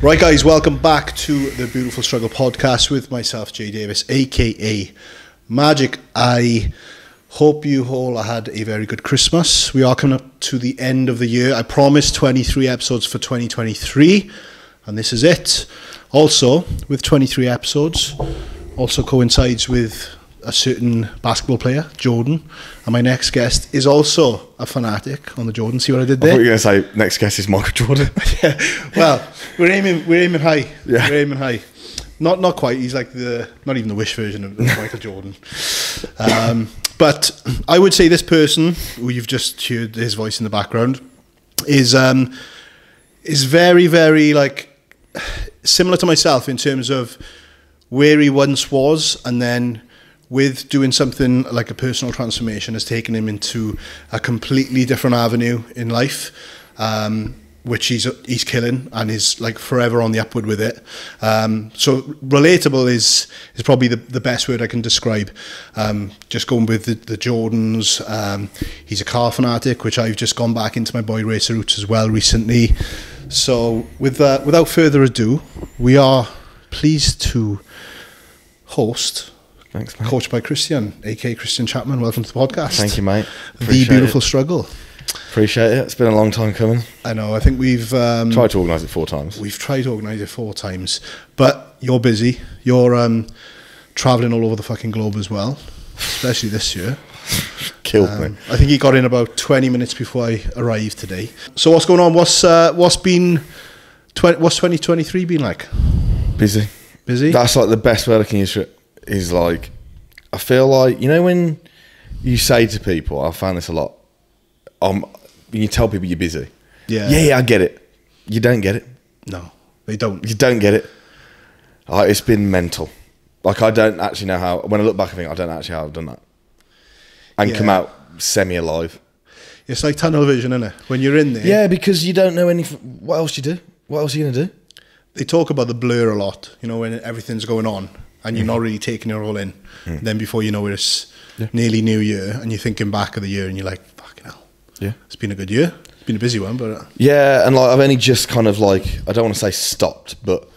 Right, guys, welcome back to the Beautiful Struggle podcast with myself, Jay Davis, aka Magic. I hope you all had a very good Christmas. We are coming up to the end of the year. I promised 23 episodes for 2023, and this is it. Also, with 23 episodes, also coincides with a certain basketball player, Jordan, and my next guest is also a fanatic on the Jordan. See what I did there? I thought you were going to say next guest is Michael Jordan. Yeah. Well, we're aiming high. Yeah. We're aiming high. Not quite. He's like not even the Wish version of Michael Jordan. But I would say this person, who you've just heard his voice in the background, is very, very like similar to myself in terms of where he once was, and then with doing something like a personal transformation has taken him into a completely different avenue in life, which he's killing and is like forever on the upward with it. So relatable is probably the best word I can describe. Just going with the Jordans. He's a car fanatic, which I've just gone back into my boy racer roots as well recently. So without further ado, we are pleased to host. Thanks, mate. Coached by Christian, aka Christian Chapman. Welcome to the podcast. Thank you, mate. The Beautiful Struggle. Appreciate it. It's been a long time coming. I know. I think we've tried to organise it 4 times. We've tried to organise it 4 times, but you're busy. You're travelling all over the fucking globe as well, especially this year. Killed me. I think he got in about 20 minutes before I arrived today. So what's going on? What's 2023 been like? Busy. Busy. That's like the best word I can use for it. Is like, I feel like, you know, when you say to people, I found this a lot, when you tell people you're busy. Yeah, I get it. You don't get it. No, they don't. You don't get it. It's been mental. Like, I don't actually know how, when I look back, I think, I don't actually know how I've done that. And come out semi-alive. It's like tunnel vision, isn't it? When you're in there. Yeah, because you don't know anything. What else you do? What else are you going to do? They talk about the blur a lot, you know, when everything's going on. And you're not really taking it all in. Then before you know it, it's nearly New Year, and you're thinking back of the year, and you're like, fucking hell. Yeah. It's been a good year. It's been a busy one, but... Yeah, and like I've only just kind of like, I don't want to say stopped, but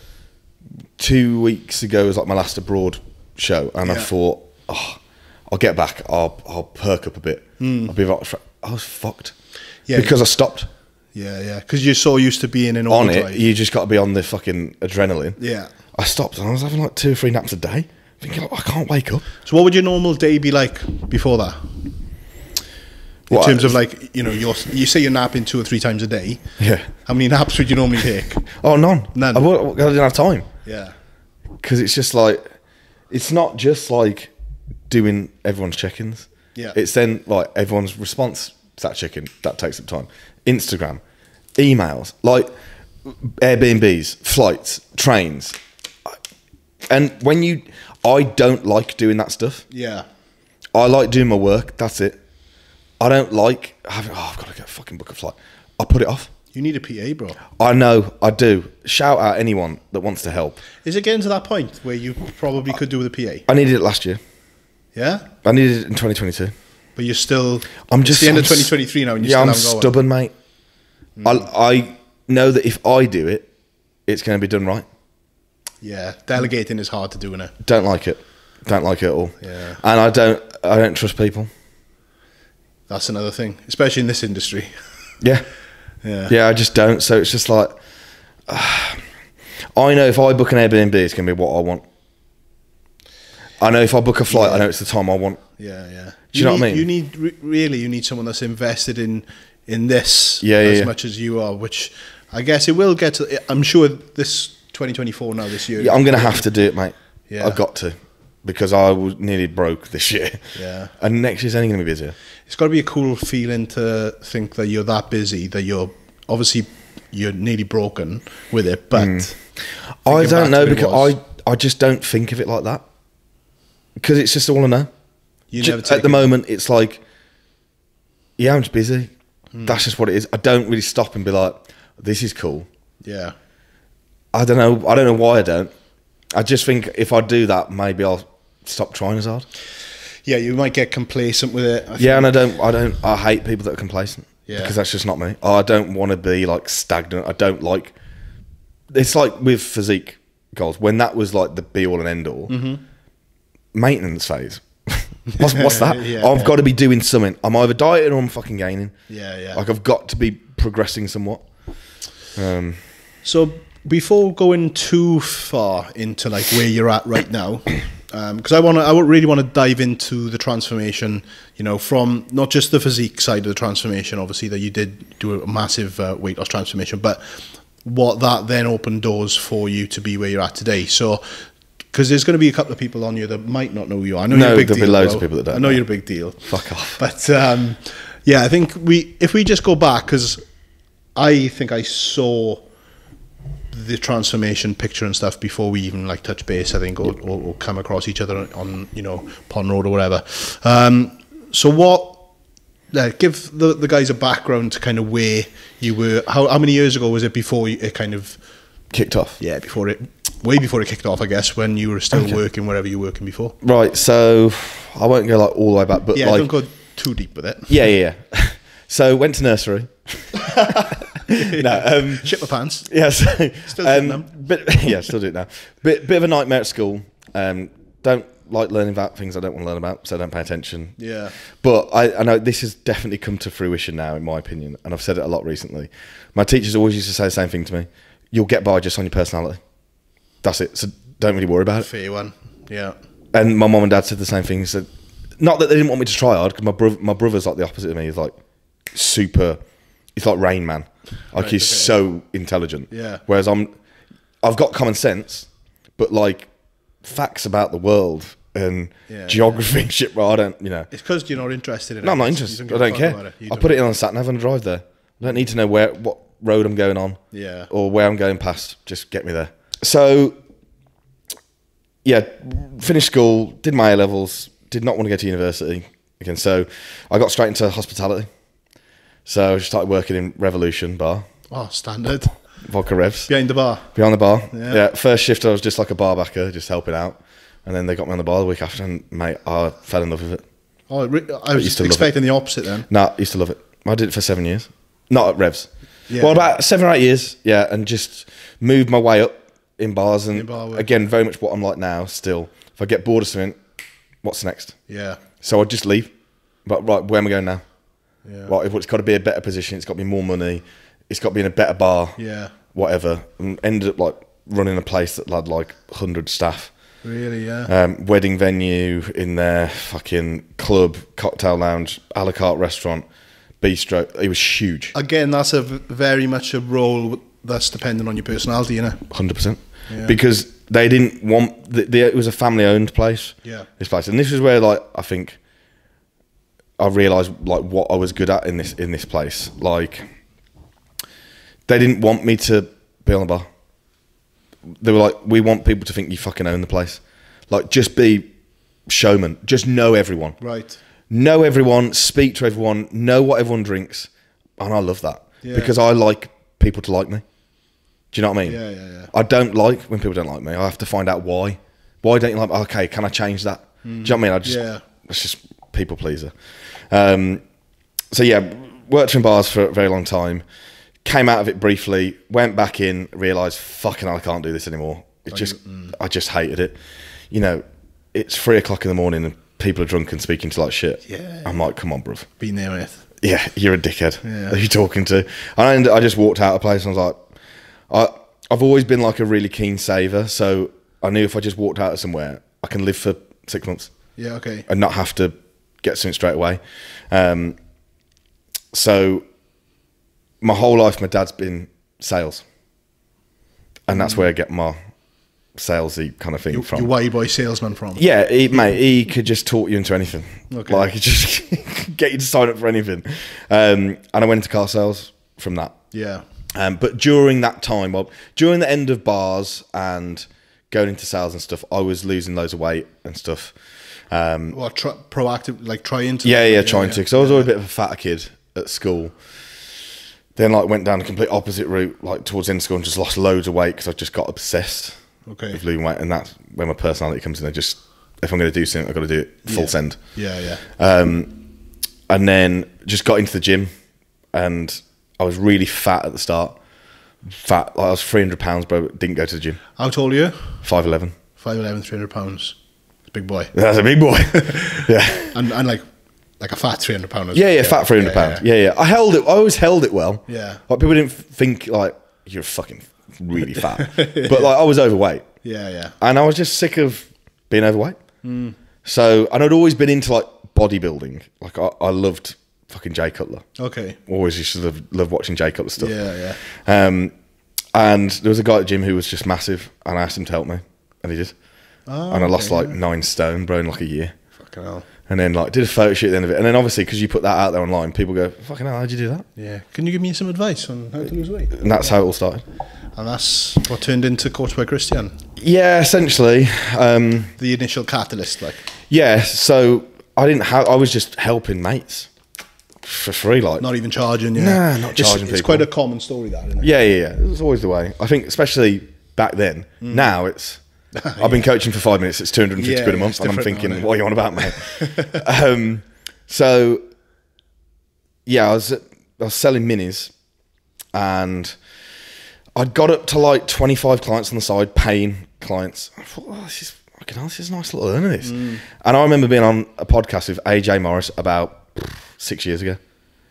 2 weeks ago was like my last abroad show, and I thought, I'll get back, I'll perk up a bit. I'll be like, I was fucked. Yeah. Because I stopped. Yeah. Because you're so used to being in on overdrive. it, you just got to be on the fucking adrenaline. Yeah. I stopped and I was having like 2 or 3 naps a day, thinking, I can't wake up. So what would your normal day be like before that? In terms of like, you know, you say you're napping 2 or 3 times a day. Yeah. How many naps would you normally take? Oh, none. None. I didn't have time. Yeah. Because it's just like, it's not just like doing everyone's check-ins. Yeah. It's then like everyone's response to that check-in. That takes up time. Instagram, emails, like Airbnbs, flights, trains. And I don't like doing that stuff. Yeah. I like doing my work. That's it. I don't like having, I've got to go fucking book a flight. I put it off. You need a PA, bro. I know, I do. Shout out anyone that wants to help. Is it getting to that point where you probably could do with a PA? I needed it last year. Yeah? I needed it in 2022. But you're still, I'm just the end of 2023 now and you're still I'm stubborn, mate. I know that if I do it, it's going to be done right. Yeah, delegating is hard to do, innit? Don't like it. Don't like it at all. Yeah. And I don't trust people. That's another thing, especially in this industry. Yeah. Yeah, I just don't. So it's just like, I know if I book an Airbnb, it's going to be what I want. I know if I book a flight, I know it's the time I want. Yeah. Do you know what I mean? You need someone that's invested in this as much as you are, which I guess it will get to, I'm sure this 2024 now this year. Yeah, I'm going to have to do it, mate. Yeah. I've got to. Because I was nearly broke this year. Yeah. And next year's only going to be busier. It's got to be a cool feeling to think that you're that busy, that you're nearly broken with it, but... I don't know, because I just don't think of it like that. Because it's just all I know. At the moment, it's like, yeah, I'm just busy. That's just what it is. I don't really stop and be like, this is cool. Yeah. I don't know why I don't. I just think if I do that, maybe I'll stop trying as hard. Yeah, you might get complacent with it. And I hate people that are complacent. Yeah. Because that's just not me. I don't want to be like stagnant. I don't like it's like with physique goals, when that was like the be all and end all, maintenance phase. What's that? I've got to be doing something. I'm either dieting or I'm fucking gaining. Like I've got to be progressing somewhat. So before going too far into like where you're at right now, because I really want to dive into the transformation, you know, from not just the physique side of the transformation, obviously that you did do a massive weight loss transformation, but what that then opened doors for you to be where you're at today. So, because there's going to be a couple of people on you that might not know who you are. I know you're a big deal. There'll be loads of people that don't. I know you're a big deal. Fuck off. But yeah, I think if we just go back, because I think I saw the transformation picture and stuff before we even like touch base, I think, or come across each other on, you know, Pond Road or whatever. So what? Give the guys a background to kind of where you were. How many years ago was it before it kind of kicked off? Yeah, way before it kicked off, I guess, when you were still working wherever you were working before. Right. So I won't go like all the way back, but yeah, like, don't go too deep with it. Yeah. So went to nursery. No, shit my pants. Yeah, so, still doing them. Yeah, still do it now. Bit of a nightmare at school. Don't like learning about things I don't want to learn about, so I don't pay attention. Yeah. But I know this has definitely come to fruition now, in my opinion, and I've said it a lot recently. My teachers always used to say the same thing to me: "You'll get by just on your personality. That's it. So don't really worry about it." Fair one. Yeah. And my mum and dad said the same thing. He said, not that they didn't want me to try hard, because my brother's like the opposite of me. He's like super. He's like Rain Man. Like he's so intelligent. Yeah. Whereas I've got common sense, but like facts about the world and geography and shit, bro, I don't, you know. It's because you're not interested in it. No, I'm not interested. I don't care. I'll put it in on the sat nav and drive there. I don't need to know what road I'm going on. Yeah. Or where I'm going past. Just get me there. So, yeah, finished school, did my A-levels, did not want to go to university again. So I got straight into hospitality. So I just started working in Revolution Bar. Oh, standard. Vodka Revs. Behind the bar. Behind the bar. Yeah. First shift I was just like a bar backer, just helping out. And then they got me on the bar the week after, and mate, I fell in love with it. Oh, I was expecting the opposite then. Nah, I used to love it. I did it for 7 years. Not at Revs. Yeah. Well, about 7 or 8 years, yeah, and just moved my way up in bars. And again, very much what I'm like now still. If I get bored of something, what's next? Yeah. So I'd just leave. But right, where am I going now? Yeah. Right, it's got to be a better position. It's got to be more money. It's got to be in a better bar. Yeah. Whatever. And ended up like running a place that had like 100 staff. Really, yeah. Wedding venue in there, fucking club, cocktail lounge, a la carte restaurant, bistro. It was huge. Again, that's very much a role that's dependent on your personality, you know. 100%. Yeah. Because they didn't want it was a family-owned place. Yeah. This place, and this is where like I think I realised like what I was good at in this place. Like they didn't want me to be on the bar. They were like, we want people to think you fucking own the place. Like, just be showman. Just know everyone. Right. Know everyone. Speak to everyone. Know what everyone drinks. And I love that. Yeah. Because I like people to like me. Do you know what I mean? Yeah. I don't like when people don't like me. I have to find out why. Why don't you like me? Okay, can I change that? Do you know what I mean? It's just people pleaser. So yeah, worked in bars for a very long time. Came out of it briefly, went back in, realised, fucking hell, I can't do this anymore. I just hated it. You know, it's 3 o'clock in the morning and people are drunk and speaking to like shit. Yeah. I'm like, come on, bruv. Been there, mate. Yeah, you're a dickhead. Yeah. Who are you talking to? And I just walked out of the place and I was like, I've always been like a really keen saver, so I knew if I just walked out of somewhere, I can live for 6 months. Yeah, okay. And not have to get something straight away. So my whole life, my dad's been sales. And that's where I get my salesy kind of thing from. Your white boy salesman from? Yeah, mate, he could just talk you into anything. Okay. Like, he just get you to sign up for anything. And I went into car sales from that. Yeah. But during that time, well, during the end of bars and going into sales and stuff, I was losing loads of weight and stuff. Proactive, like trying to? Yeah, trying to. Because I was always a bit of a fatter kid at school. Then like went down the complete opposite route, like towards end school, and just lost loads of weight because I just got obsessed with losing weight. And that's where my personality comes in. If I'm going to do something, I've got to do it full send. Yeah. And then just got into the gym, and I was really fat at the start, fat. Like I was 300 pounds, bro. Didn't go to the gym. How tall are you? 5'11". 5'11", 300 pounds. Big boy. That's a big boy. Yeah. And like a fat 300 pounds. Yeah, fat 300 pounds. Yeah. I always held it well. Yeah. Like people didn't think like you're fucking really fat, but like I was overweight. Yeah. And I was just sick of being overweight. So, and I'd always been into like bodybuilding. Like I loved fucking Jay Cutler. Okay. Always used to love watching Jay Cutler stuff. Yeah. And there was a guy at the gym who was just massive, and I asked him to help me, and he did. Oh, and I lost like 9 stone, bro, in like a year. Fucking hell. And then like did a photo shoot at the end of it. And then obviously, because you put that out there online, people go, fucking hell, how'd you do that? Yeah. Can you give me some advice on how to lose weight? And that's how it all started. And that's what turned into Coached by Christian. Yeah, essentially. The initial catalyst, like. Yeah, so I was just helping mates for free, like. Not even charging, Nah, not charging people. It's quite a common story, that, isn't it? Yeah. It was always the way. I think, especially back then. Now it's. I've been coaching for 5 minutes. It's 250 quid a month, and I'm thinking, what are you on about, mate? So, yeah, I was selling minis, and I'd got up to like 25 clients on the side, paying clients. I thought, this is a nice little earn of this. And I remember being on a podcast with AJ Morris about 6 years ago.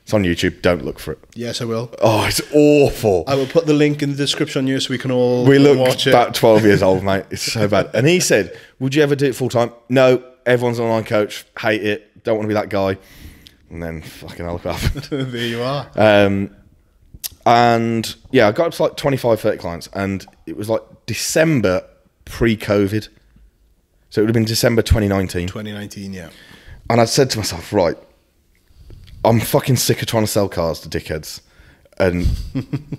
It's on YouTube. Don't look for it. Yes, I will. Oh, it's awful. I will put the link in the description here so we can all watch it. About 12 years old, mate. It's so bad. And he said, would you ever do it full time? No. Everyone's an online coach. Hate it. Don't want to be that guy. And then fucking hell, look what happened. There you are. And yeah, I got up to like 25, 30 clients, and it was like December pre-COVID. So it would have been December 2019. 2019, yeah. And I said to myself, right, I'm fucking sick of trying to sell cars to dickheads and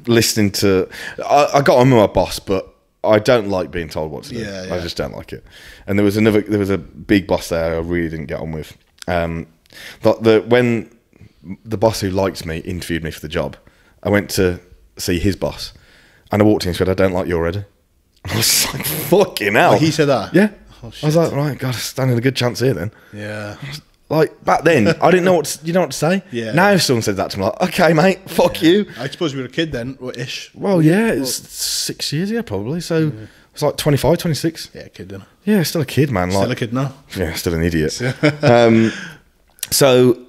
listening to. I got on with my boss, but I don't like being told what to do. Yeah. I just don't like it. And there was a big boss there I really didn't get on with. But when the boss who liked me interviewed me for the job, I went to see his boss, and I walked in and said, I don't like you already. I was like, fucking hell. Oh, he said that? Yeah. Oh, shit. I was like, right, God, I'm standing a good chance here then. Yeah. Like, back then, I didn't know what to say. Yeah. Now if someone said that to me, like, okay, mate, fuck you. I suppose you were a kid then, or ish. Well, yeah, it's 6 years ago, probably. So it's like 25, 26. Yeah, kid then. Yeah, still a kid, man. Still a kid now. Yeah, still an idiot. So,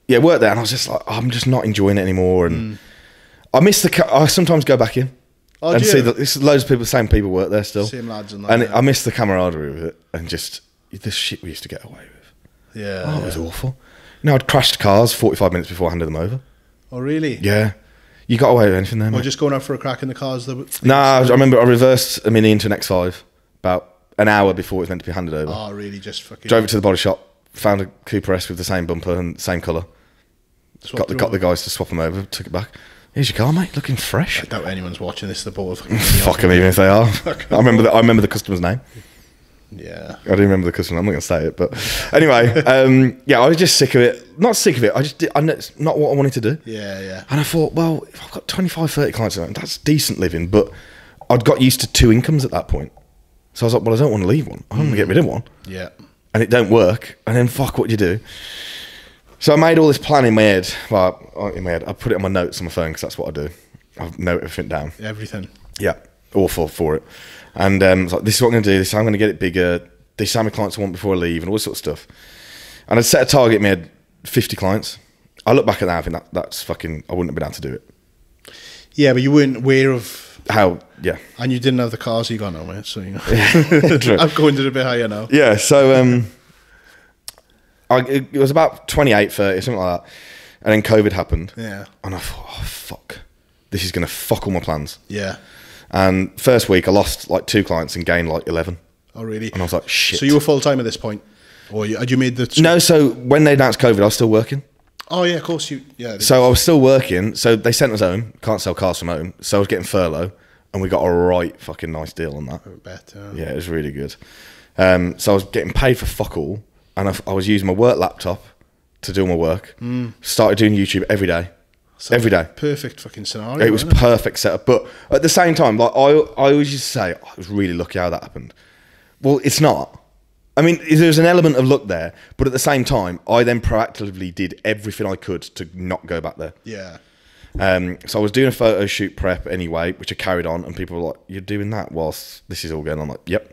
yeah, worked there, and I was just like, I'm just not enjoying it anymore. And I miss I sometimes go back in and see that there's loads of people, same people work there still. Same lads and that. And I miss the camaraderie with it, and just the shit we used to get away with. Yeah. Oh, it was awful. You know, I'd crashed cars 45 minutes before I handed them over. Oh, really? Yeah. You got away with anything there, mate? Or just going out for a crack in the cars? Nah, I remember I reversed a Mini into an X5 about an hour before it was meant to be handed over. Oh, really? Just fucking... Drove it to the body shop, found a Cooper S with the same bumper and same colour. Got the guys to swap them over, took it back. Here's your car, mate, looking fresh. I doubt anyone's watching this. The ball fuck them, even if they are. I remember the customer's name. Yeah. I do remember the customer. I'm not going to say it, but anyway, yeah, I was just sick of it. Not sick of it. It's not what I wanted to do. Yeah. And I thought, well, if I've got 25, 30 clients, that's decent living, but I'd got used to 2 incomes at that point. So I was like, well, I don't want to leave one. I don't want to get rid of one. Yeah. And it don't work. And then fuck, what do you do? So I made all this plan in my head. Well, in my head, I put it on my notes on my phone because that's what I do. I note everything down. Everything. Yeah, awful for it. And it's like, this is what I'm going to do. This is how I'm going to get it bigger. This is how many clients I want before I leave, and all this sort of stuff. And I'd set a target in my head, 50 clients. I look back at that, I think that's fucking, I wouldn't have been able to do it. Yeah, but you weren't aware of how, yeah. And you didn't have the cars you got now, mate, so you know. True. I'm going to a bit higher now. Yeah, so it was about 28, 30, something like that. And then COVID happened. Yeah. And I thought, oh, fuck. This is going to fuck all my plans. Yeah. And first week, I lost like 2 clients and gained like 11. Oh, really? And I was like, shit. So you were full-time at this point? Or had you made the... No, so when they announced COVID, I was still working. Oh, yeah, of course. So I was still working. So they sent us home. Can't sell cars from home. So I was getting furlough. And we got a right fucking nice deal on that. I bet. Yeah, it was really good. So I was getting paid for fuck all. And I was using my work laptop to do my work. Started doing YouTube every day. Every day. Perfect fucking scenario. It was perfect setup. But at the same time, like I always used to say, I was really lucky how that happened. Well, it's not. I mean, there's an element of luck there, but at the same time, I then proactively did everything I could to not go back there. Yeah. So I was doing a photo shoot prep anyway, which I carried on, and people were like, "You're doing that whilst this is all going on?" I'm like, "Yep."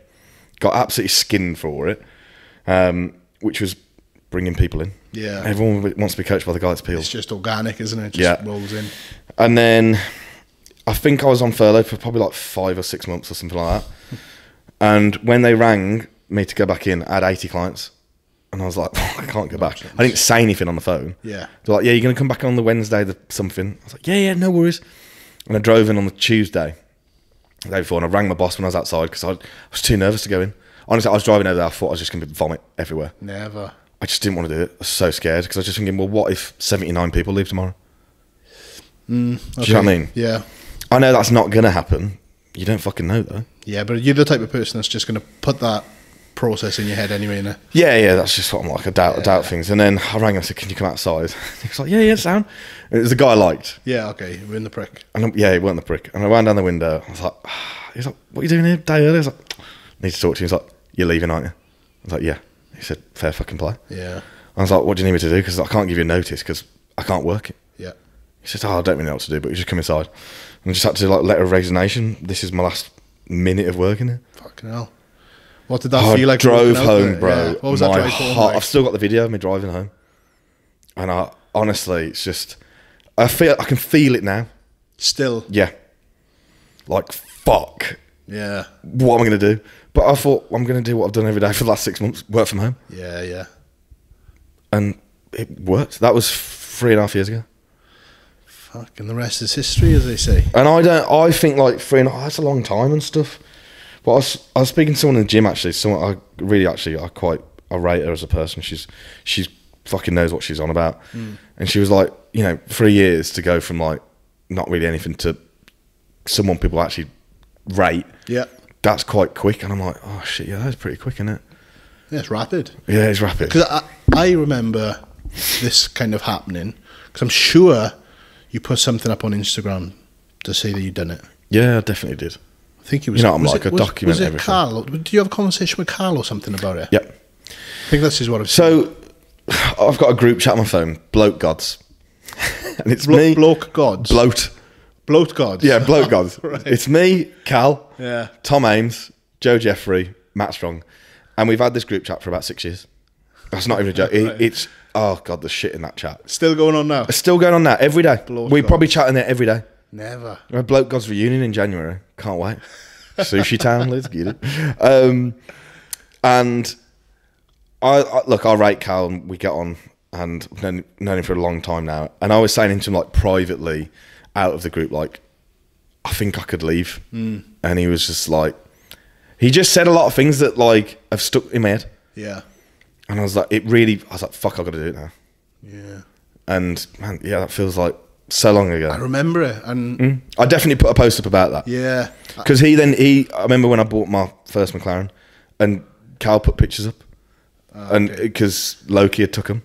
Got absolutely skinned for it, which was bringing people in. Yeah. Everyone wants to be coached by the guy that's peeled. It's just organic, isn't it? Just rolls in. And then I think I was on furlough for probably like 5 or 6 months or something like that. And when they rang me to go back in, I had 80 clients. And I was like, I can't go back. I didn't say anything on the phone. Yeah. They're like, yeah, you're going to come back on the Wednesday, something. I was like, yeah, no worries. And I drove in on the Tuesday, the day before, and I rang my boss when I was outside because I was too nervous to go in. Honestly, I was driving over there, I thought I was just going to vomit everywhere. Never. I just didn't want to do it. I was so scared because I was just thinking, well, what if 79 people leave tomorrow? Okay. Do you know what I mean? Yeah. I know that's not going to happen. You don't fucking know, though. Yeah, but you're the type of person that's just going to put that process in your head anyway, innit? Yeah, that's just what I'm like. I doubt things. And then I rang him and said, can you come outside? He was like, yeah, sound. And it was the guy I liked. Yeah, okay, we're in the prick. And he weren't the prick. And I ran down the window. I was like, he's like, what are you doing here day early? I was like, need to talk to you. He's like, you're leaving, aren't you? I was like, yeah. He said, fair fucking play. Yeah. I was like, what do you need me to do? Because I can't give you a notice because I can't work it. Yeah. He said, I don't really know what to do, but you just come inside. And I just had to like letter of resignation. This is my last minute of working here. Fucking hell. What did that feel like? Drove home, bro. Yeah. What was that drive home like? I've still got the video of me driving home. And honestly, it's just, I can feel it now. Still? Yeah. Like, fuck. Yeah. What am I going to do? But I thought, I'm going to do what I've done every day for the last 6 months, work from home. Yeah. And it worked. That was 3.5 years ago. Fuck, and the rest is history, as they say. And I think like 3.5, that's a long time and stuff. But I was speaking to someone in the gym actually. Someone I rate her as a person. She's fucking knows what she's on about. And she was like, 3 years to go from like not really anything to someone people actually rate. Yeah, that's quite quick. And I'm like, oh shit, yeah, that's pretty quick, isn't it? Yeah, it's rapid. Yeah, it's rapid. Because I remember this kind of happening because I'm sure you put something up on Instagram to say that you'd done it. Yeah, I definitely did. I think it was. I'm like a document. Was it everything. Carl? Did you have a conversation with Carl or something about it? Yep. I think this is what I've seen. So, I've got a group chat on my phone, Bloke Gods. And it's me. Bloke Gods? Bloat Gods? Yeah, Bloke Gods. Right. It's me, Cal, yeah, Tom Ames, Joe Jeffrey, Matt Strong. And we've had this group chat for about 6 years. That's not even a joke. Right. It's, oh God, the shit in that chat. Still going on now? It's still going on now, every day. We're probably chatting there every day. Never. We had Bloke Gods reunion in January. Can't wait. Sushi Town, let's get it. And I rate Cal and we get on and I've known him for a long time now. And I was saying to him like privately out of the group, like, I think I could leave. And he was just like, he just said a lot of things that like have stuck in my head. Yeah. And I was like, fuck, I've got to do it now. Yeah. And man, yeah, that feels like so long ago. I remember it. And I definitely put a post up about that. Yeah. Because I remember when I bought my first McLaren and Cal put pictures up. And because Loki had took them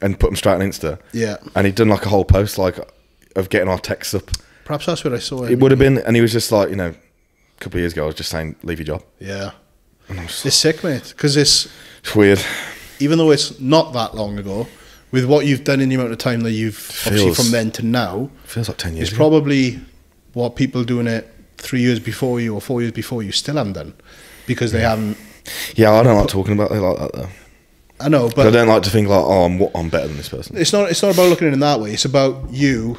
and put them straight on Insta. Yeah. And he'd done like a whole post like of getting our texts up. Perhaps that's what I saw. It would have been, and he was just like, a couple of years ago, I was just saying, leave your job. Yeah. And I was it's sick, mate. Because it's weird. Even though it's not that long ago, with what you've done in the amount of time that obviously from then to now, feels like 10 years. It's probably what people doing it 3 years before you or 4 years before you still haven't done because they haven't. Yeah, I don't like talking about it like that though. I know, but I don't like to think like, oh, I'm better than this person. It's not about looking at it in that way. It's about you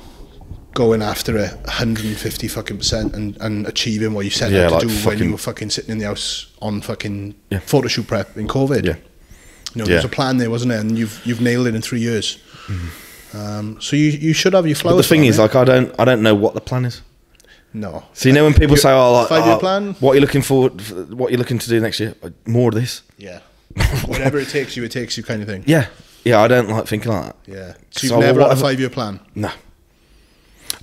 going after it 150 fucking % and achieving what you set out to do when you were fucking sitting in the house on fucking photo shoot prep in COVID. Yeah. There was a plan there, wasn't there? And you've nailed it in 3 years. So you should have your flowers. But the thing is, like, I don't know what the plan is. No. So when people say, "Oh, like, 5 year plan," what are you looking for? What are you looking to do next year? More of this. Yeah. Whatever it takes you, kind of thing. Yeah. I don't like thinking like that. Yeah. So you've never had a 5 year plan. No.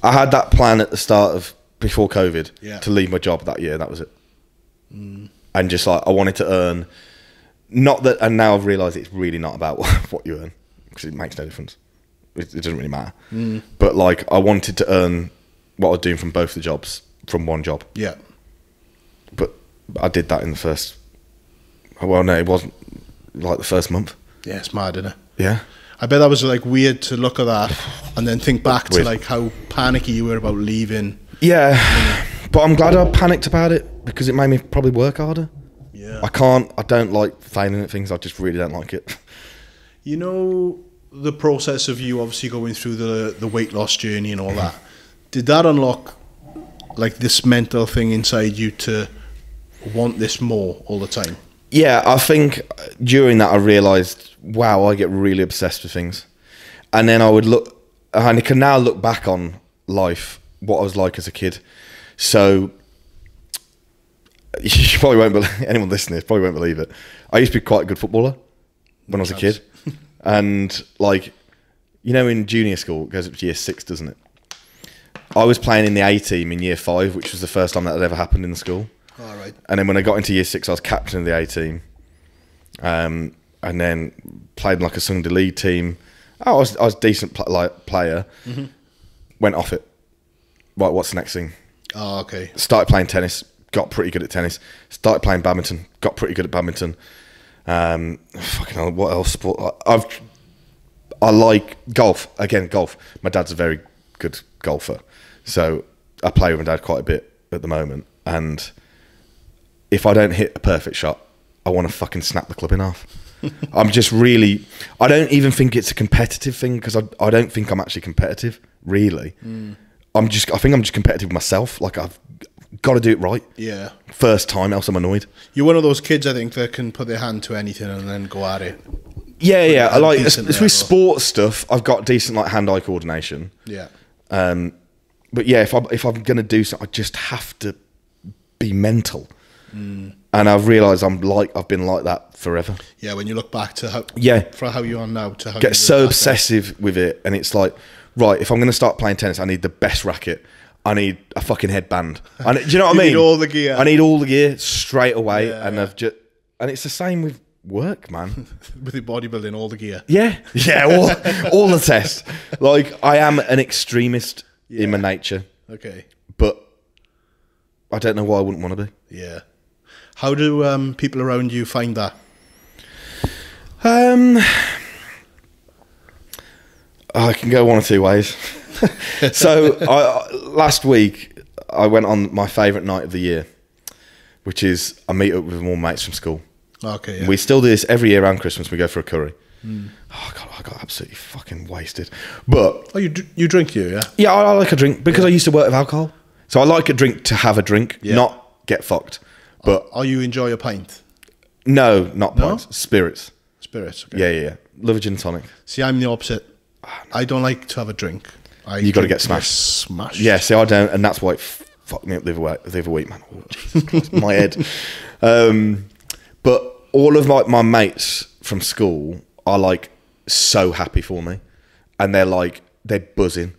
I had that plan at the start of before COVID to leave my job that year. That was it. And just like I wanted to earn. Not that, and now I've realised it's really not about what you earn because it makes no difference. It doesn't really matter. But like, I wanted to earn what I was doing from both the jobs from one job. Yeah. But I did that in the first. Well, no, it wasn't like the first month. Yeah, it's mad, isn't it? Yeah. I bet that was like weird to look at that and then think back to like how panicky you were about leaving. Yeah, but I'm glad I panicked about it because it made me probably work harder. Yeah. I don't like failing at things. I just really don't like it. You know, the process of you obviously going through the weight loss journey and all that, did that unlock like this mental thing inside you to want this more all the time? Yeah, I think during that I realised, wow, I get really obsessed with things. And then I would look, and I can now look back on life, what I was like as a kid. So, you probably won't believe, anyone listening probably won't believe it. I used to be quite a good footballer when I was a kid. And like, you know, in junior school, it goes up to year 6, doesn't it? I was playing in the A team in year 5, which was the first time that had ever happened in the school. All right. And then when I got into year 6, I was captain of the A team, and then played in like a Sunday league team. I was a decent player. Mm-hmm. Went off it. Right, what's the next thing? Oh, okay. Started playing tennis. Got pretty good at tennis. Started playing badminton. Got pretty good at badminton. Fucking hell, what else? Sport? I like golf. Again, golf. My dad's a very good golfer, so I play with my dad quite a bit at the moment, and if I don't hit a perfect shot, I want to fucking snap the club in half. I'm just really... I don't even think it's a competitive thing because I don't think I'm actually competitive, really. I think I'm just competitive with myself. Like, I've got to do it right. Yeah. First time, else I'm annoyed. You're one of those kids, I think, that can put their hand to anything and then go at it. Yeah. I like... With sports stuff, I've got decent like hand-eye coordination. Yeah. But yeah, if I'm going to do something, I just have to be mental. And I've realised I've been like that forever. Yeah, when you look back to how you are now to how get so obsessive with it, and it's like, right, if I'm going to start playing tennis, I need the best racket. I need a fucking headband. Do you know what I mean? You need all the gear. I need all the gear straight away, and it's the same with work, man. With your bodybuilding, all the gear. Yeah, all the tests. Like, I am an extremist in my nature. Okay, but I don't know why I wouldn't want to be. Yeah. How do people around you find that? I can go one or two ways. So last week I went on my favourite night of the year, which is I meet up with more mates from school. Okay. Yeah. We still do this every year around Christmas. We go for a curry. Oh God, I got absolutely fucking wasted. But you drink, yeah? Yeah, I like a drink because I used to work with alcohol. So I like a drink to have a drink, not get fucked. But you enjoy a pint? No, not pints. Spirits. Spirits. Okay. Yeah. Love a gin tonic. See, I'm the opposite. I don't like to have a drink. You got to get smashed. Smashed. Yeah. See, I don't, and that's why it fucked me up the other week, man. Oh, Jesus Christ, my head. But all of my mates from school are like so happy for me, and they're buzzing,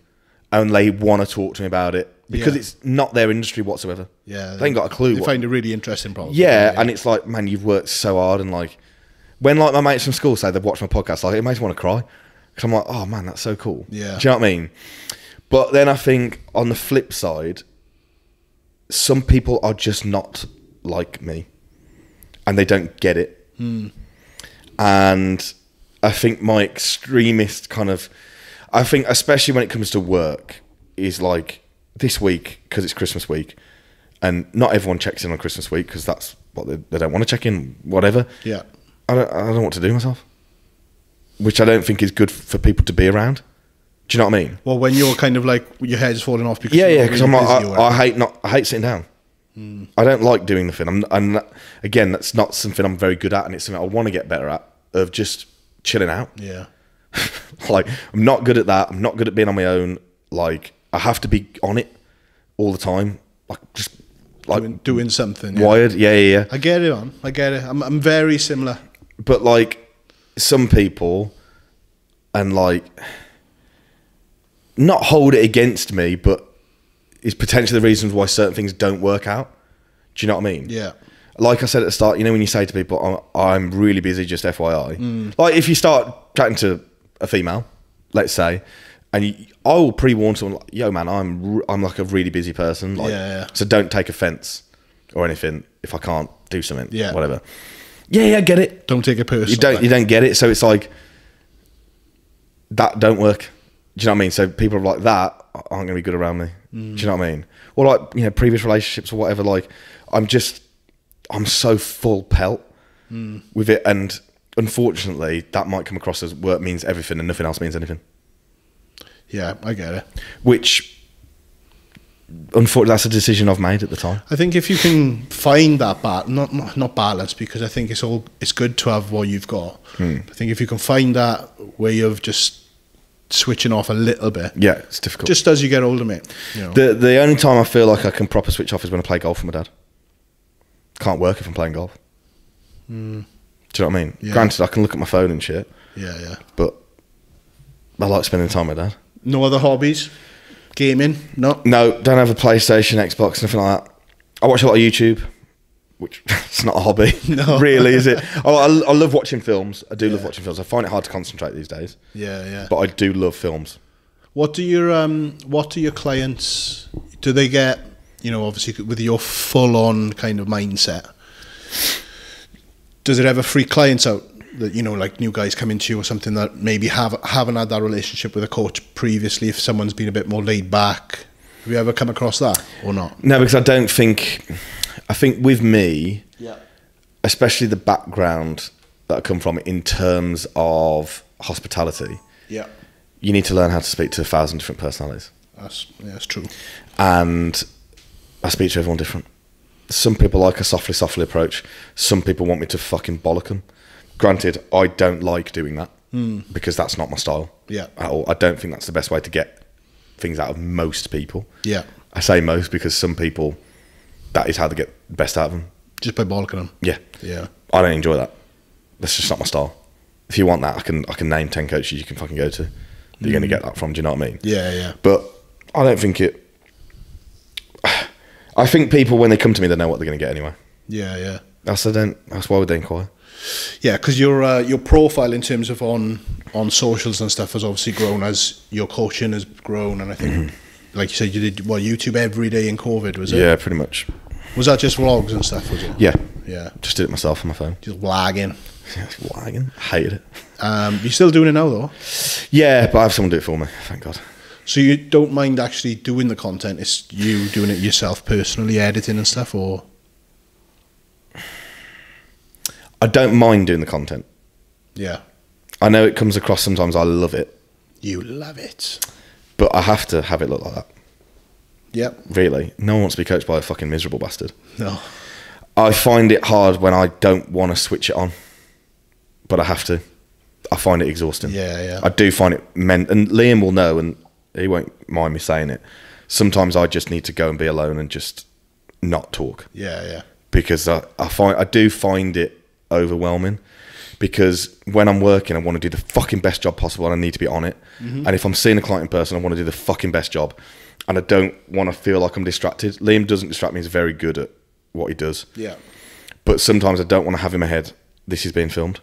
and they want to talk to me about it. Because it's not their industry whatsoever. Yeah. They ain't got a clue. They find it really interesting, probably. Yeah, and it's like, man, you've worked so hard. And like, when like my mates from school say they've watched my podcast, like, it makes me want to cry. Because I'm like, oh man, that's so cool. Yeah. Do you know what I mean? But then I think on the flip side, some people are just not like me. And they don't get it. And I think my extremist kind of... I think, especially when it comes to work, is like... This week, because it's Christmas week, and not everyone checks in on Christmas week because that's what they don't want to check in, whatever. Yeah. I don't know what to do myself, which I don't think is good for people to be around. Do you know what I mean? Well, when you're kind of like your head's falling off because because I'm like I hate sitting down. I don't like doing the thing. Again, that's not something I'm very good at, and it's something I want to get better at, of just chilling out. Yeah. Like, I'm not good at that. I'm not good at being on my own. Like, I have to be on it all the time, like just like doing something. Wired, yeah. I get it. I get it. I'm very similar. But like some people, and like not hold it against me, but is potentially the reasons why certain things don't work out. Do you know what I mean? Yeah. Like I said at the start, you know, when you say to people, "I'm really busy," just FYI. Like if you start chatting to a female, let's say. And I will pre-warn someone, like, yo, man, I'm like a really busy person. Like, so don't take offence or anything if I can't do something. Yeah. Whatever. Yeah, I get it. Don't take it personally. You don't get it. So it's like, that don't work. Do you know what I mean? So people like that aren't going to be good around me. Do you know what I mean? Or like, you know, previous relationships or whatever, like, I'm so full pelt with it. And unfortunately, that might come across as work means everything and nothing else means anything. Yeah, I get it. Which, unfortunately, that's a decision I've made at the time. I think if you can find that not balance, because I think it's good to have what you've got. I think if you can find that way of just switching off a little bit. Yeah, it's difficult. Just as you get older, mate. You know. The only time I feel like I can proper switch off is when I play golf with my dad. Can't work if I'm playing golf. Do you know what I mean? Yeah. Granted, I can look at my phone and shit. Yeah, yeah. But I like spending time with dad. No other hobbies? Gaming? No? No, don't have a PlayStation, Xbox, nothing like that. I watch a lot of YouTube, which it's not a hobby. No. Really, is it? I love watching films. I do love watching films. I find it hard to concentrate these days. Yeah, yeah. But I do love films. What do your clients, do they get, you know, obviously with your full-on kind of mindset, does it ever freak clients out that, you know, like new guys come into you or something that maybe haven't had that relationship with a coach previously, if someone's been a bit more laid back? Have you ever come across that or not? No, because I think with me, especially the background that I come from in terms of hospitality, you need to learn how to speak to 1,000 different personalities. That's true. And I speak to everyone different. Some people like a softly approach. Some people want me to fucking bollock them. Granted, I don't like doing that because that's not my style at all. I don't think that's the best way to get things out of most people. Yeah. I say most because some people, that is how they get the best out of them. Just by bollocking them? Yeah. Yeah. I don't enjoy that. That's just not my style. If you want that, I can name 10 coaches you can fucking go to that you're going to get that from. Do you know what I mean? Yeah, yeah. But I don't think it... I think people, when they come to me, they know what they're going to get anyway. Yeah, yeah. That's why would they inquire? Yeah, because your profile in terms of on socials and stuff has obviously grown as your coaching has grown, and I think, like you said, you did YouTube every day in COVID, was it? Yeah, pretty much. Was that just vlogs and stuff? Was it? Yeah, yeah. Just did it myself on my phone. Just vlogging. Yeah, vlogging. Hated it. You're still doing it now, though? Yeah, but I have someone do it for me. Thank God. So you don't mind actually doing the content? It's you doing it yourself personally, editing and stuff, or? I don't mind doing the content. Yeah. I know it comes across sometimes I love it. You love it. But I have to have it look like that. Yep. Really. No one wants to be coached by a fucking miserable bastard. No. I find it hard when I don't want to switch it on. But I have to. I find it exhausting. Yeah, yeah. I do find it and Liam will know, and he won't mind me saying it. Sometimes I just need to go and be alone and just not talk. Yeah, yeah. Because I do find it overwhelming, because when I'm working I want to do the fucking best job possible and I need to be on it, and if I'm seeing a client in person I want to do the fucking best job, and I don't want to feel like I'm distracted. Liam doesn't distract me. He's very good at what he does. Yeah. But sometimes I don't want to have in my head, this is being filmed.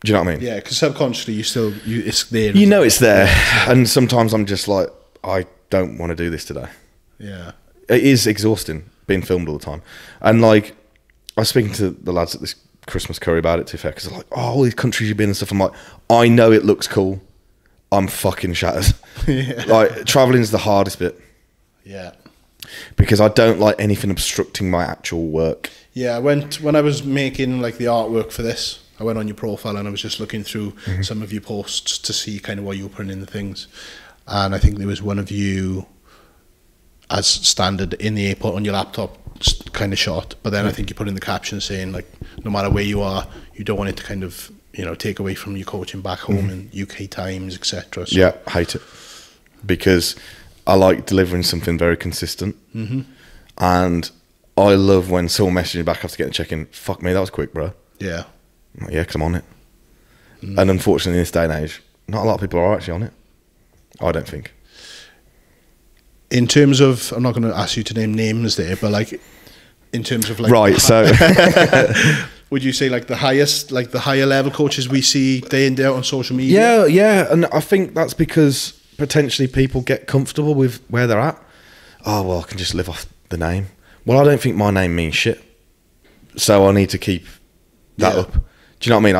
Do you know what I mean? Yeah, because subconsciously it's there. You know it's there. And sometimes I'm just like, I don't want to do this today. Yeah. It is exhausting being filmed all the time. And like, I was speaking to the lads at this Christmas curry about it, to be fair, because they're like, oh, all these countries you've been and stuff. I'm like, I know it looks cool. I'm fucking shattered. Yeah. Like, travelling's the hardest bit. Yeah. Because I don't like anything obstructing my actual work. Yeah, when I was making like the artwork for this, I went on your profile and I was just looking through some of your posts to see kind of what you were putting in the things. And I think there was one of you as standard in the airport on your laptop kind of shot, but then I think you put in the caption saying like, no matter where you are, you don't want it to kind of, you know, take away from your coaching back home in UK times, etc. So. Yeah, I hate it, because I like delivering something very consistent, and I love when someone messages me back after getting a check-in, fuck me, that was quick, bro. Yeah. I'm like, yeah, because I'm on it. And unfortunately in this day and age, not a lot of people are actually on it, I don't think. In terms of, I'm not going to ask you to name names there, but like, in terms of like... Right, so... would you say like the higher level coaches we see day in, day out on social media? Yeah, yeah, and I think that's because potentially people get comfortable with where they're at. Oh, well, I can just live off the name. Well, I don't think my name means shit, so I need to keep that up. Do you know what I mean?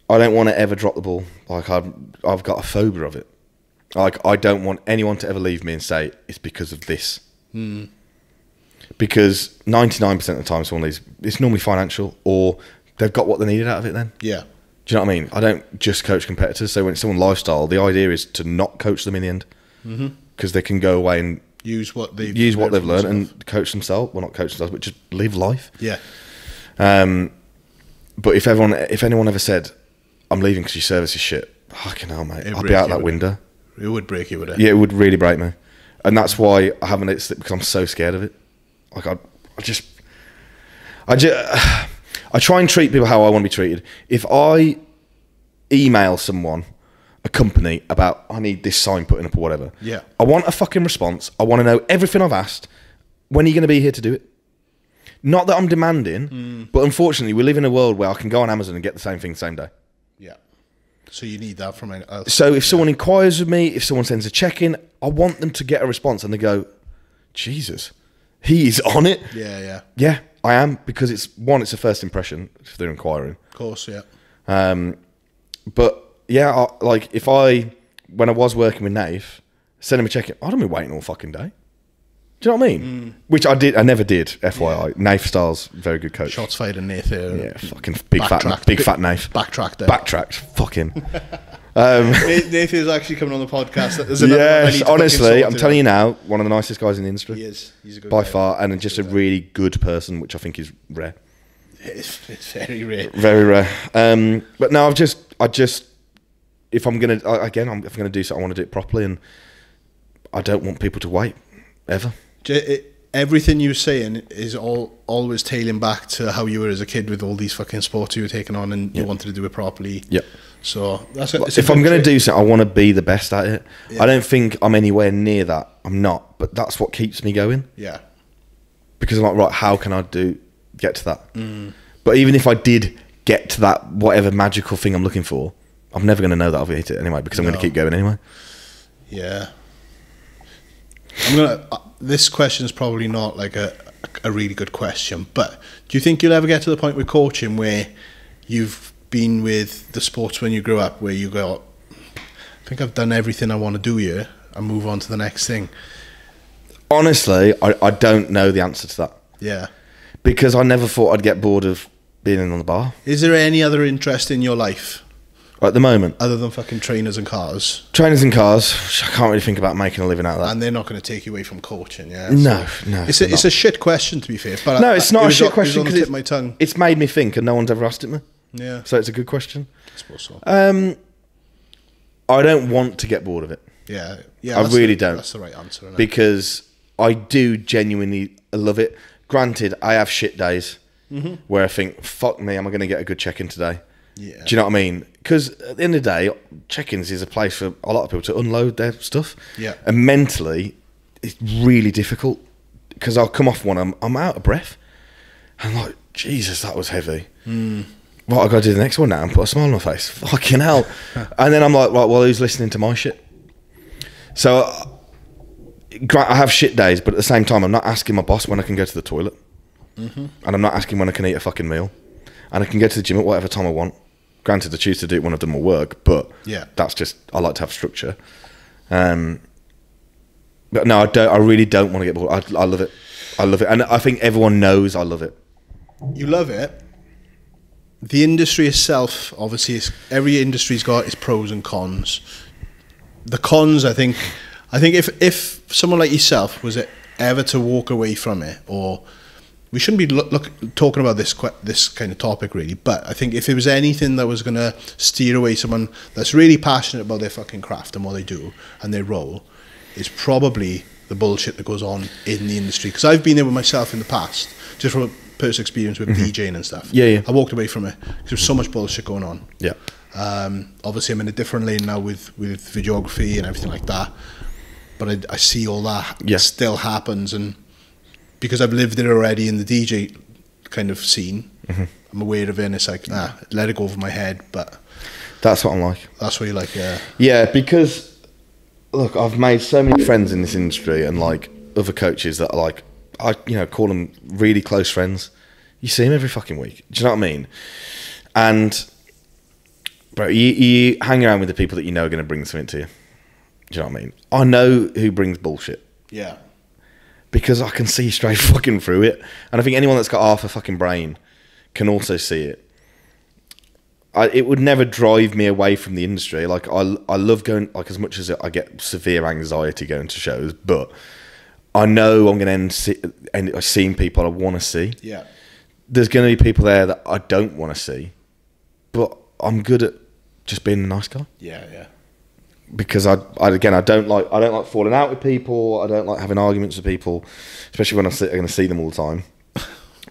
I don't want to ever drop the ball. Like I've got a phobia of it. Like I don't want anyone to ever leave me and say it's because of this. Because 99% of the time someone leaves, it's normally financial or they've got what they needed out of it then. Yeah. Do you know what I mean? I don't just coach competitors. So when it's someone lifestyle, the idea is to not coach them in the end. Because they can go away and use what they've learned and coach themselves. Well, not coach themselves, but just live life. Yeah. But if anyone ever said, I'm leaving because your service is shit, fucking hell, mate, I'd be out that window. It would break you, would it? Yeah, it would really break me. And that's why I haven't let it slip, because I'm so scared of it. Like, I try and treat people how I want to be treated. If I email someone, a company, about, I need this sign putting up or whatever, yeah, I want a fucking response. I want to know everything I've asked. When are you going to be here to do it? Not that I'm demanding, but unfortunately, we live in a world where I can go on Amazon and get the same thing the same day. Yeah. So you need that from else. So if someone inquires with me, if someone sends a check-in, I want them to get a response and they go, Jesus, he is on it. Yeah, yeah. Yeah, I am, because it's a first impression if they're inquiring. Of course, yeah. But yeah, when I was working with Nath, send him a check-in, I'd have been waiting all fucking day. Do you know what I mean? Which I never did, FYI. Yeah. Nath Star's very good coach. Shots fired in Nath here. Yeah, fucking big fat Nath. Backtracked there. Backtracked, fucking. Nath is actually coming on the podcast. Yes, honestly, I'm telling you now, one of the nicest guys in the industry. He is. He's a good by guy. Far, and just a really good person, which I think is rare. It's very rare. Very rare. But no, if I'm gonna do something, I want to do it properly, and I don't want people to wait ever. Everything you were saying is always tailing back to how you were as a kid with all these fucking sports you were taking on, and you wanted to do it properly. Yeah. So if I'm going to do something, I want to be the best at it. Yeah. I don't think I'm anywhere near that. I'm not, but that's what keeps me going. Yeah. Because I'm like, right, how can I get to that? But even if I did get to that whatever magical thing I'm looking for, I'm never going to know that I've hit it anyway, because I'm going to keep going anyway. Yeah. This question is probably not like a really good question, but do you think you'll ever get to the point with coaching where you've been with the sports when you grew up, where you go, I think I've done everything I want to do here, and move on to the next thing? Honestly, I don't know the answer to that. Yeah. Because I never thought I'd get bored of being in on the bar. Is there any other interest in your life at the moment, other than fucking trainers and cars? Trainers and cars. I can't really think about making a living out of that. And they're not going to take you away from coaching, yeah? No. It's a shit question, to be fair. But no, it's not a shit question, because my tongue. It's made me think, and no one's ever asked it me. Yeah. So it's a good question. I suppose so. I don't want to get bored of it. Yeah. I really don't. That's the right answer, isn't it? Because I do genuinely love it. Granted, I have shit days where I think, fuck me, am I going to get a good check-in today? Yeah. Do you know what I mean? Because at the end of the day, check-ins is a place for a lot of people to unload their stuff. Yeah. And mentally, it's really difficult, because I'll come off one, I'm out of breath. I'm like, Jesus, that was heavy. Right, I've got to do the next one now and put a smile on my face. Fucking hell. And then I'm like, right, well, who's listening to my shit? So I have shit days, but at the same time, I'm not asking my boss when I can go to the toilet. And I'm not asking when I can eat a fucking meal. And I can go to the gym at whatever time I want. Granted, I choose to do it when I've done my work, but that's just, I like to have structure. But no, I really don't want to get bored. I love it. I love it. And I think everyone knows I love it. You love it? The industry itself, obviously, every industry's got its pros and cons. The cons, I think if someone like yourself was ever to walk away from it, or we shouldn't be talking about this kind of topic really, but I think if it was anything that was going to steer away someone that's really passionate about their fucking craft and what they do and their role, is probably the bullshit that goes on in the industry. Because I've been there with myself in the past, just from a personal experience with DJing and stuff. Yeah. I walked away from it because there was so much bullshit going on. Yeah. Obviously, I'm in a different lane now with videography and everything like that. But I see all that still happens, and because I've lived there already in the DJ kind of scene, I'm aware of it, and it's like, let it go over my head. But that's what I'm like. That's what you like, yeah. Yeah, because look, I've made so many friends in this industry, and like other coaches that are like, I call them really close friends. You see them every fucking week. Do you know what I mean? And Bro, you hang around with the people that you know are going to bring something to you. Do you know what I mean? I know who brings bullshit. Yeah. Because I can see straight fucking through it. And I think anyone that's got half a fucking brain can also see it. It would never drive me away from the industry. Like, I love going, like, as much as I get severe anxiety going to shows, but I know I'm going to end seeing people I want to see. Yeah. There's going to be people there that I don't want to see, but I'm good at just being a nice guy. Yeah, yeah. Because I don't like falling out with people. I don't like having arguments with people, especially when I'm going to see them all the time.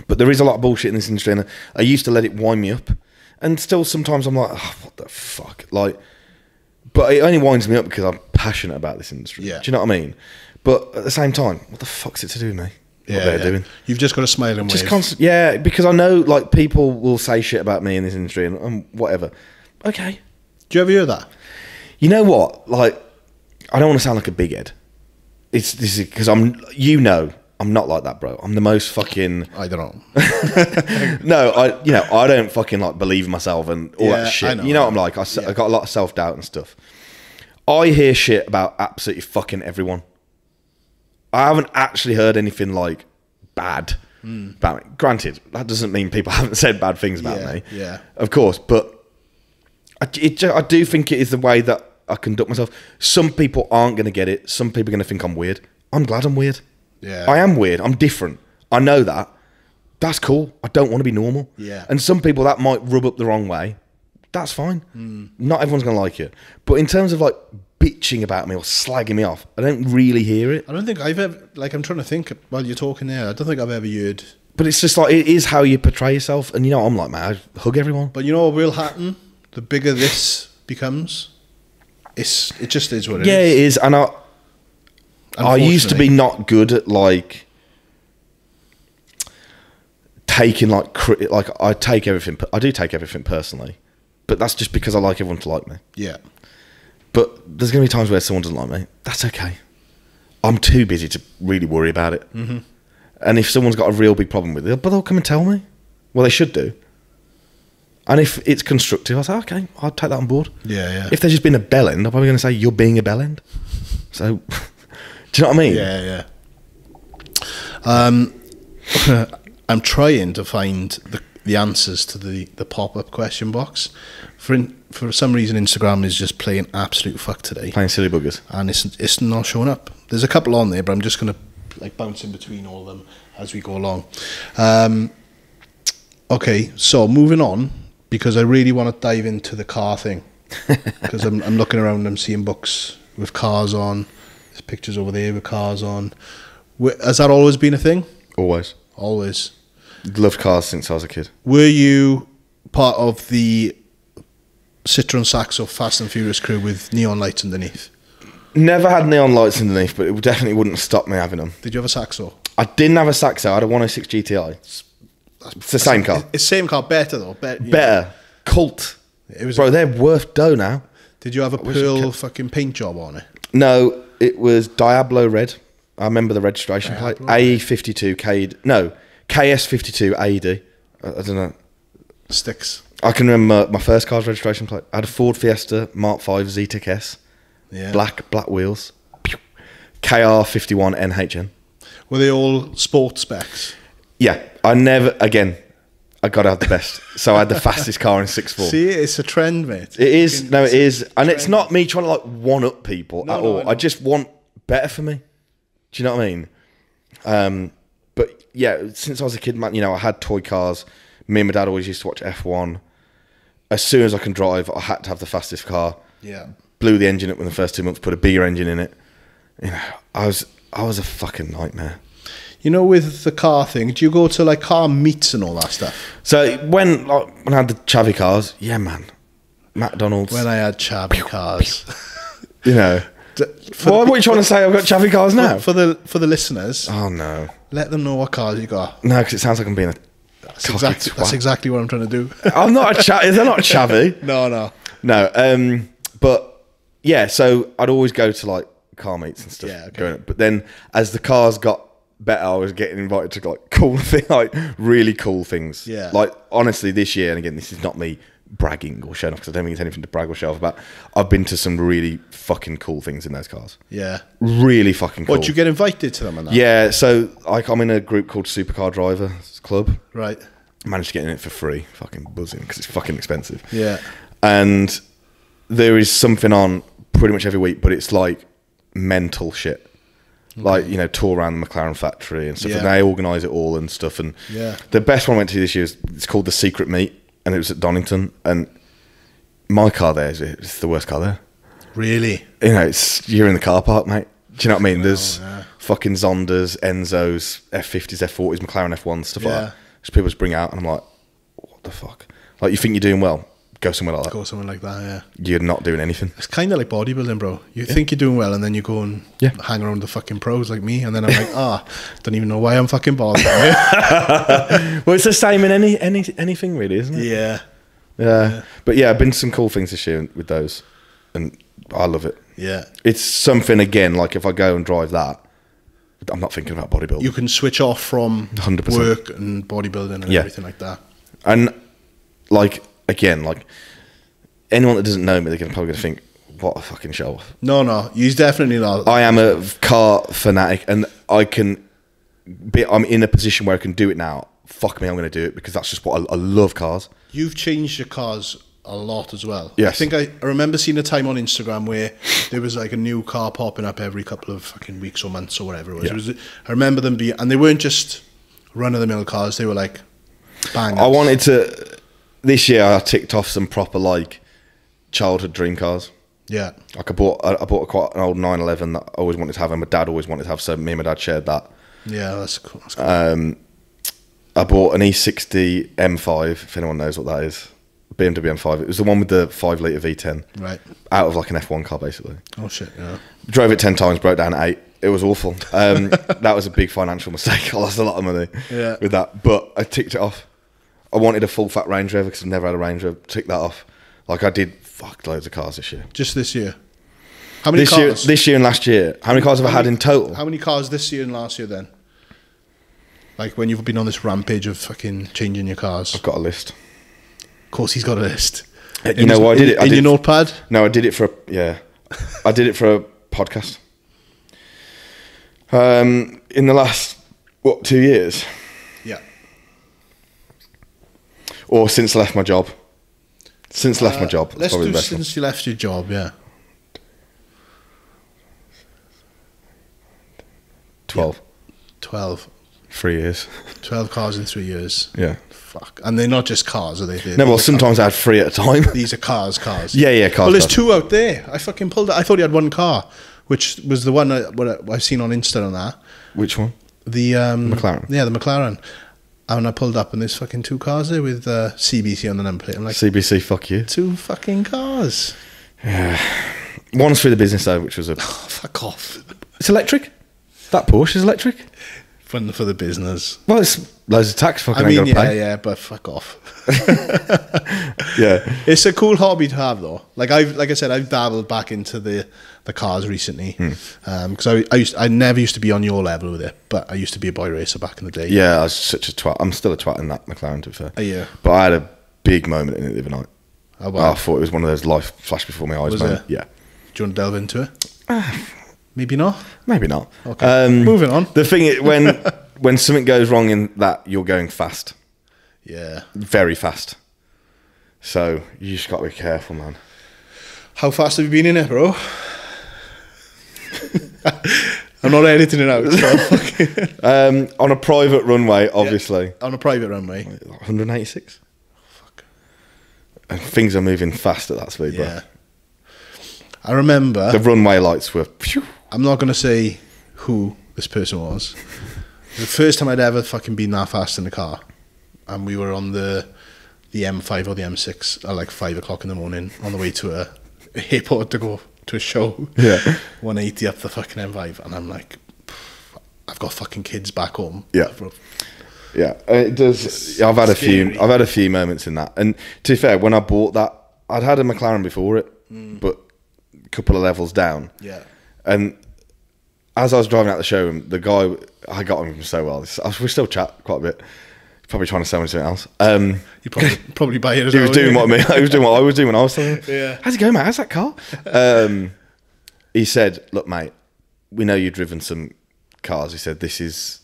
But there is a lot of bullshit in this industry, and I used to let it wind me up, and still sometimes I'm like, oh, what the fuck, like. But it only winds me up because I'm passionate about this industry. Yeah. Do you know what I mean? But at the same time, what the fuck's it to do with me? What they're doing? You've just got to smile and wave. Yeah, because I know, like, people will say shit about me in this industry and whatever. Okay. Do you ever hear that? You know what? Like, I don't want to sound like a big head. This is because I'm not like that, bro. I'm the most fucking. I don't know. No, I don't fucking like believe in myself and all that shit. You know what I'm like? I got a lot of self doubt and stuff. I hear shit about absolutely fucking everyone. I haven't actually heard anything like bad about me. Granted, that doesn't mean people haven't said bad things about me. Yeah, of course, but I do think it is the way that I conduct myself. Some people aren't going to get it. Some people are going to think I'm weird. I'm glad I'm weird. Yeah, I am weird. I'm different. I know that. That's cool. I don't want to be normal. Yeah. And some people that might rub up the wrong way. That's fine. Not everyone's going to like it. But in terms of like bitching about me or slagging me off, I don't really hear it. I don't think I've ever, like, I'm trying to think while you're talking there, I don't think I've ever heard. But it's just like, it is how you portray yourself. And you know, I'm like, man, I hug everyone. But you know what will happen? The bigger this becomes, it just is what it is. Yeah, it is. And I used to be not good at like taking like I do take everything personally, but that's just because I like everyone to like me. Yeah. But there's going to be times where someone doesn't like me. That's okay. I'm too busy to really worry about it. Mm-hmm. And if someone's got a real big problem with it, but they'll come and tell me. Well, they should do. And if it's constructive, I'll say, okay, I'll take that on board. Yeah, yeah. If they're just being a bellend, I'm probably going to say, you're being a bellend. So, do you know what I mean? Yeah, yeah. I'm trying to find the answers to the pop-up question box. For some reason, Instagram is just playing absolute fuck today. Playing silly buggers. And it's not showing up. There's a couple on there, but I'm just going to like bounce in between all of them as we go along. Okay, so moving on, because I really want to dive into the car thing. Because I'm looking around and I'm seeing books with cars on. There's pictures over there with cars on. Has that always been a thing? Always. Always. Loved cars since I was a kid. Were you part of the Citroen Saxo Fast and Furious crew with neon lights underneath? Never had neon lights underneath, but it definitely wouldn't stop me having them. Did you have a Saxo? I didn't have a Saxo. I had a 106 GTI. It's the same car. It's the same car, better though. Better. Cult. Bro, they're worth dough now. Did you have a pearl fucking paint job on it? No, it was Diablo red. I remember the registration plate. AE52 KS52 AED. I don't know. Sticks. I can remember my first car's registration plate. I had a Ford Fiesta Mark 5 ZTEC S. Yeah. Black wheels. KR51 NHN. Were they all sport specs? Yeah. I got to have the best. So I had the fastest car in 6.4. See, it's a trend, mate. It is. No, it is. And it's not me trying to like one-up people at all. I just want better for me. Do you know what I mean? But yeah, since I was a kid, man, you know, I had toy cars. Me and my dad always used to watch F1. As soon as I can drive, I had to have the fastest car. Yeah. Blew the engine up in the first 2 months, put a bigger engine in it. You know, I was a fucking nightmare. You know, with the car thing, do you go to like car meets and all that stuff? So when I had the chavvy cars, yeah, man, McDonald's. When I had chavvy cars, you know. What are you trying to say? I've got chavvy cars now for the listeners. Oh no! Let them know what cars you got. No, because it sounds like I'm being a. That's exactly what I'm trying to do. I'm not a chavvy. Is that not chavvy? No. But yeah, so I'd always go to like car meets and stuff. Yeah. Okay. But then as the cars got better, I was getting invited to like cool things, like really cool things. Yeah. Like honestly, this year, and again, this is not me bragging or showing off, because I don't think it's anything to brag or show off about. I've been to some really fucking cool things in those cars. Yeah. Really fucking cool. What, did you get invited to them and that? Yeah, so I'm in a group called SUPERCAR Drivers Club. Right. Managed to get in it for free. Fucking buzzing, because it's fucking expensive. Yeah. And there is something on pretty much every week, but it's like mental shit. Like, you know, tour around the McLaren factory and stuff. Yeah. And they organise it all and stuff. And the best one I went to this year it's called the Secret Meet, and it was at Donington. And my car there it's the worst car there. Really? You know, you're in the car park, mate. Do you know what I mean? There's fucking Zondas, Enzos, F50s, F40s, McLaren F1s, stuff like that. Just people just bring out, and I'm like, what the fuck? Like, you think you're doing well? Go somewhere like that. Go somewhere like that, yeah. You're not doing anything. It's kind of like bodybuilding, bro. You think you're doing well, and then you go and hang around the fucking pros like me, and then I'm like, don't even know why I'm fucking bothered. Well, it's the same in anything really, isn't it? Yeah. But yeah, I've been to some cool things this year with those, and I love it. Yeah. It's something, again, like if I go and drive that, I'm not thinking about bodybuilding. You can switch off from 100%. work and bodybuilding and everything like that. And like, again, like anyone that doesn't know me, they're probably going to think, what a fucking show off. No, he's definitely not. I am a car fanatic, and I'm in a position where I can do it now. Fuck me, I'm going to do it, because that's just what I love cars. You've changed your cars a lot as well. Yes. I think I remember seeing a time on Instagram where there was like a new car popping up every couple of fucking weeks or months or whatever it was. I remember them being, and they weren't just run-of-the-mill cars, they were like bang-ups. I wanted to, this year I ticked off some proper like childhood dream cars. Yeah. Like I bought quite an old 911 that I always wanted to have, and my dad always wanted to have, so me and my dad shared that. Yeah, that's cool. That's cool. I bought an E60 M5, if anyone knows what that is. BMW M5. It was the one with the 5 litre V10. Right. Out of like an F1 car, basically. Oh, shit, yeah. Drove it 10 times, broke down at 8. It was awful. That was a big financial mistake. I lost a lot of money with that. But I ticked it off. I wanted a full fat Range Rover, because I've never had a Range Rover. Ticked that off. Like, I did loads of cars this year. Just this year? How many cars? This year and last year. How many cars have I had in total? How many cars this year and last year then? Like when you've been on this rampage of fucking changing your cars. I've got a list. Of course he's got a list. You know why I did it? In your notepad? No, I did it for I did it for a podcast. In the last, 2 years? Yeah. Or since I left my job. Since I left my job. Let's do since you left your job, yeah. 12. Yeah. 12. 3 years. 12 cars in 3 years. Yeah. Fuck. And they're not just cars, are they? No, well, sometimes I had 3 at a time. These are cars. Yeah, cars. Well, there's 2 out there. I fucking pulled it. I thought he had 1 car, which was the one I've seen on Insta on that. Which one? The McLaren. Yeah, the McLaren. And I pulled up and there's fucking 2 cars there with CBC on the number plate. I'm like, CBC, fuck you. 2 fucking cars. Yeah. One's for the business though, which was a... Oh, fuck off. It's electric. That Porsche is electric. Fun for the business. Well, it's loads of tax fucking pay. Yeah, but fuck off. Yeah. It's a cool hobby to have though. Like I said, I've dabbled back into the cars recently. Because I never used to be on your level with it, but I used to be a boy racer back in the day. Yeah, I was such a twat. I'm still a twat in that McLaren, to be fair. Oh, yeah. But I had a big moment in it the other night. Oh, wow. I thought it was one of those life flash before my eyes. Was it? Yeah. Do you want to delve into it? Maybe not. Maybe not. Okay. Moving on. The thing is, when something goes wrong in that, you're going fast. Yeah. Very fast. So you just got to be careful, man. How fast have you been in it, bro? I'm not editing it out. So on a private runway, obviously. Yeah, on a private runway. 186. Fuck. And things are moving fast at that speed, bro. Yeah. I remember... The runway lights were... Phew. I'm not going to say who this person was. The first time I'd ever fucking been that fast in the car. And we were on the M5 or the M6 at like 5 o'clock in the morning on the way to a airport to go to a show. Yeah. 180 up the fucking M5. And I'm like, I've got fucking kids back home. Yeah. Yeah. It does. I've had a few moments in that. And to be fair, when I bought that, I'd had a McLaren before it, but a couple of levels down. Yeah. And as I was driving out the showroom, the guy, I got him so well. We still chat quite a bit. Probably trying to sell me something else. You probably buy it as well. He was doing what I was doing what I was doing when I was selling it. Yeah. How's it going, mate? How's that car? He said, look, mate, we know you've driven some cars. He said, this is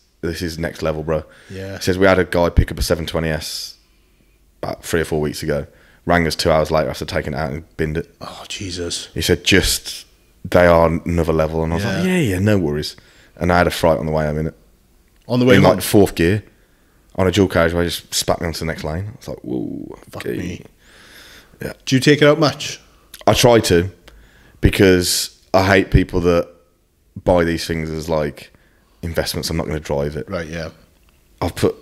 next level, bro. Yeah. He says, we had a guy pick up a 720S about 3 or 4 weeks ago. Rang us 2 hours later after taking it out and binned it. Oh, Jesus. He said, they are another level. And I was like, yeah, no worries. And I had a fright on the way home in it. On the way in home? like 4th gear. On a dual carriageway, just spat me onto the next lane. I was like, whoa. Fuck me. Yeah. Do you take it out much? I try to, because I hate people that buy these things as like investments. I'm not going to drive it. Right, yeah. I've put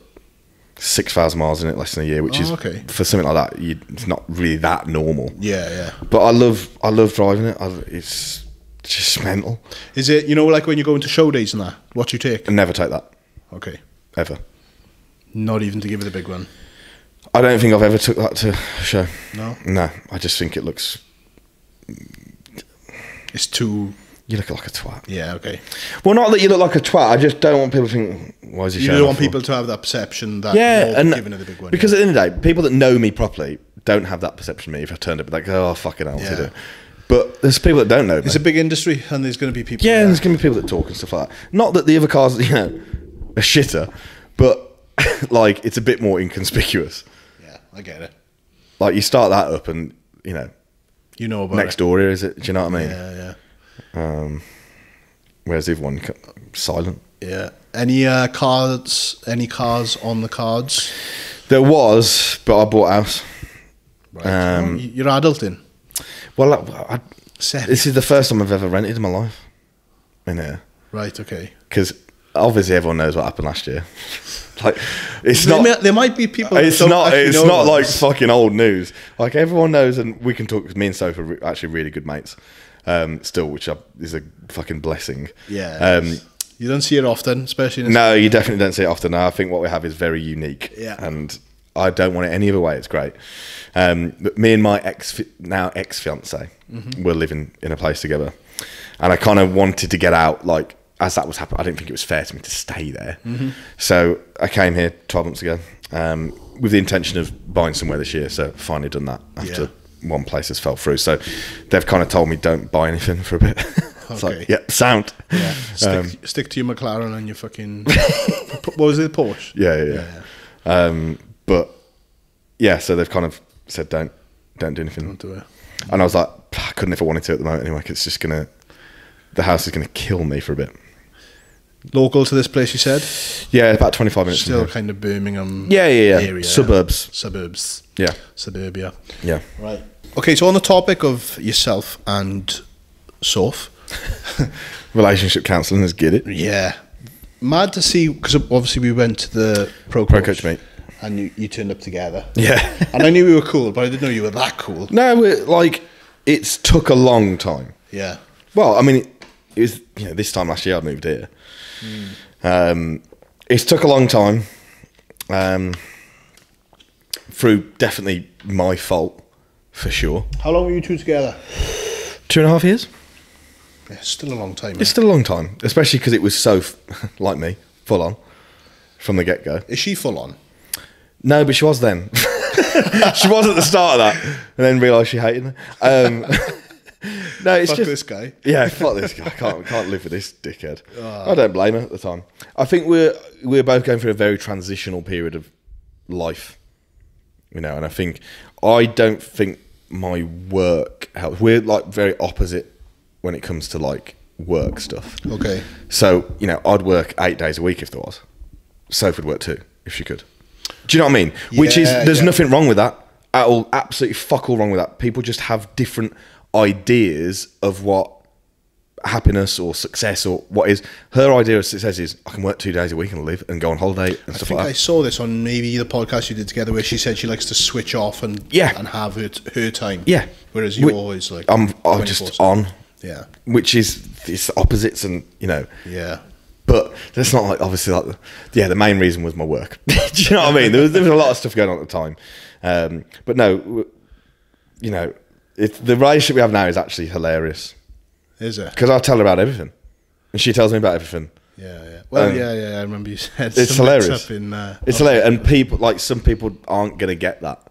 6,000 miles in it less than a year, which is, for something like that, it's not really that normal. Yeah, yeah. But I love driving it. It's just mental. Is it, like when you go into show days and that, what do you take? I never take that. Okay. Ever. Not even to give it a big one? I don't think I've ever took that to a show. No? No, I just think it looks... It's too... You look like a twat. Yeah, okay. Well, not that you look like a twat. I just don't want people to think, why is he showing You don't want off people to have that perception that you're giving it a big one. Because at the end of the day, people that know me properly don't have that perception of me. If I turned up, like, oh, fucking hell, what's he doing? But there's people that don't know me. It's a big industry, and there's going to be people... Yeah, and there's going to be people that talk and stuff like that. Not that the other cars, are shitter, but... like, it's a bit more inconspicuous. Yeah, I get it. Like, you start that up and, you know about next door here, is it? Do you know what I mean? Yeah, yeah. Whereas the other one, silent. Yeah. Any cars on the cards? There was, but I bought a house. Right. You're adulting? Well, this is the first time I've ever rented in my life. In here. Right, okay. Because obviously everyone knows what happened last year. Like, there might be people. It's not like fucking old news. Like, everyone knows, and we can talk. Me and Soph are actually really good mates. Still, which is a fucking blessing. Yeah. You don't see it often, especially. No, you definitely don't see it often. I think what we have is very unique. Yeah. And I don't want it any other way. It's great. But me and my ex-fiance were living in a place together, and I kind of wanted to get out. Like, as that was happening, I didn't think it was fair to me to stay there. So I came here 12 months ago with the intention of buying somewhere this year. So finally done that after one place has fell through. So they've kind of told me don't buy anything for a bit. It's like, yeah, sound. Yeah. Stick to your McLaren and your fucking... what was it, Porsche? Yeah. But yeah, so they've kind of said don't do anything. Don't do it. And I was like, I couldn't if I wanted to at the moment anyway, 'cause it's just the house is going to kill me for a bit. Local to this place, you said? Yeah, about 25 minutes. Still kind of Birmingham area. Suburbs. Yeah. Suburbia. Yeah. Right. Okay, so on the topic of yourself and Soph. Relationship counselling, let's get it. Yeah. Mad to see, because obviously we went to the Pro Coach meet. And you turned up together. Yeah. And I knew we were cool, but I didn't know you were that cool. No, it's took a long time. Yeah. Well, I mean, it was, this time last year I moved here. It's took a long time. Through definitely my fault, for sure. How long were you two together? 2.5 years. Yeah, still a long time. It's still a long time, especially because it was so, like me, full on from the get-go. Is she full on? No, but she was then. She was at the start of that, and then realised she hated me. No, it's fuck just this guy. Yeah, fuck this guy. I can't live with this dickhead. I don't blame her at the time. I think we're both going through a very transitional period of life, and I don't think my work helps. We're like very opposite when it comes to like work stuff. Okay. So I'd work 8 days a week if there was. Soph would work 2 if she could. Do you know what I mean? Which is, there's nothing wrong with that at all. Absolutely fuck all wrong with that. People just have different ideas of what happiness or success or what is. Her idea of success is I can work 2 days a week and live and go on holiday and stuff like that. I saw this on maybe the podcast you did together where she said she likes to switch off and have her time. Yeah. Whereas you're always like I'm just on. Yeah. Which is it's opposites and Yeah. But that's not like obviously like the main reason was my work. Do you know what I mean? There was a lot of stuff going on at the time. But no, the relationship we have now is actually hilarious. Is it? Because I tell her about everything, and she tells me about everything, Yeah. Well, yeah. I remember you said it's hilarious. It's hilarious, and people like some people aren't gonna get that,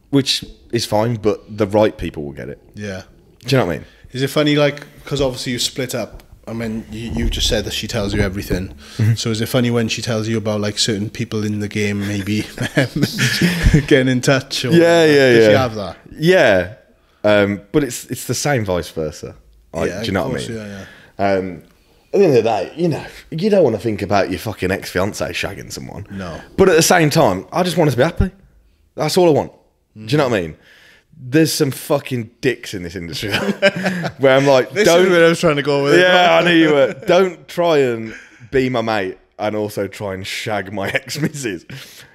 which is fine. But the right people will get it. Yeah. Do you know what I mean? Is it funny, like, because obviously you split up? I mean, you just said that she tells you everything. So is it funny when she tells you about like certain people in the game maybe getting in touch? Or, does she have that? Yeah, but it's the same vice versa. Like, do you know what I mean? Yeah. At the end of the day, you don't want to think about your fucking ex-fiance shagging someone. No. But at the same time, I just want her to be happy. That's all I want. Do you know what I mean? There's some fucking dicks in this industry where I'm like, this is where I was trying to go with it. Yeah, I knew you were. Don't try and be my mate and also try and shag my ex-missus.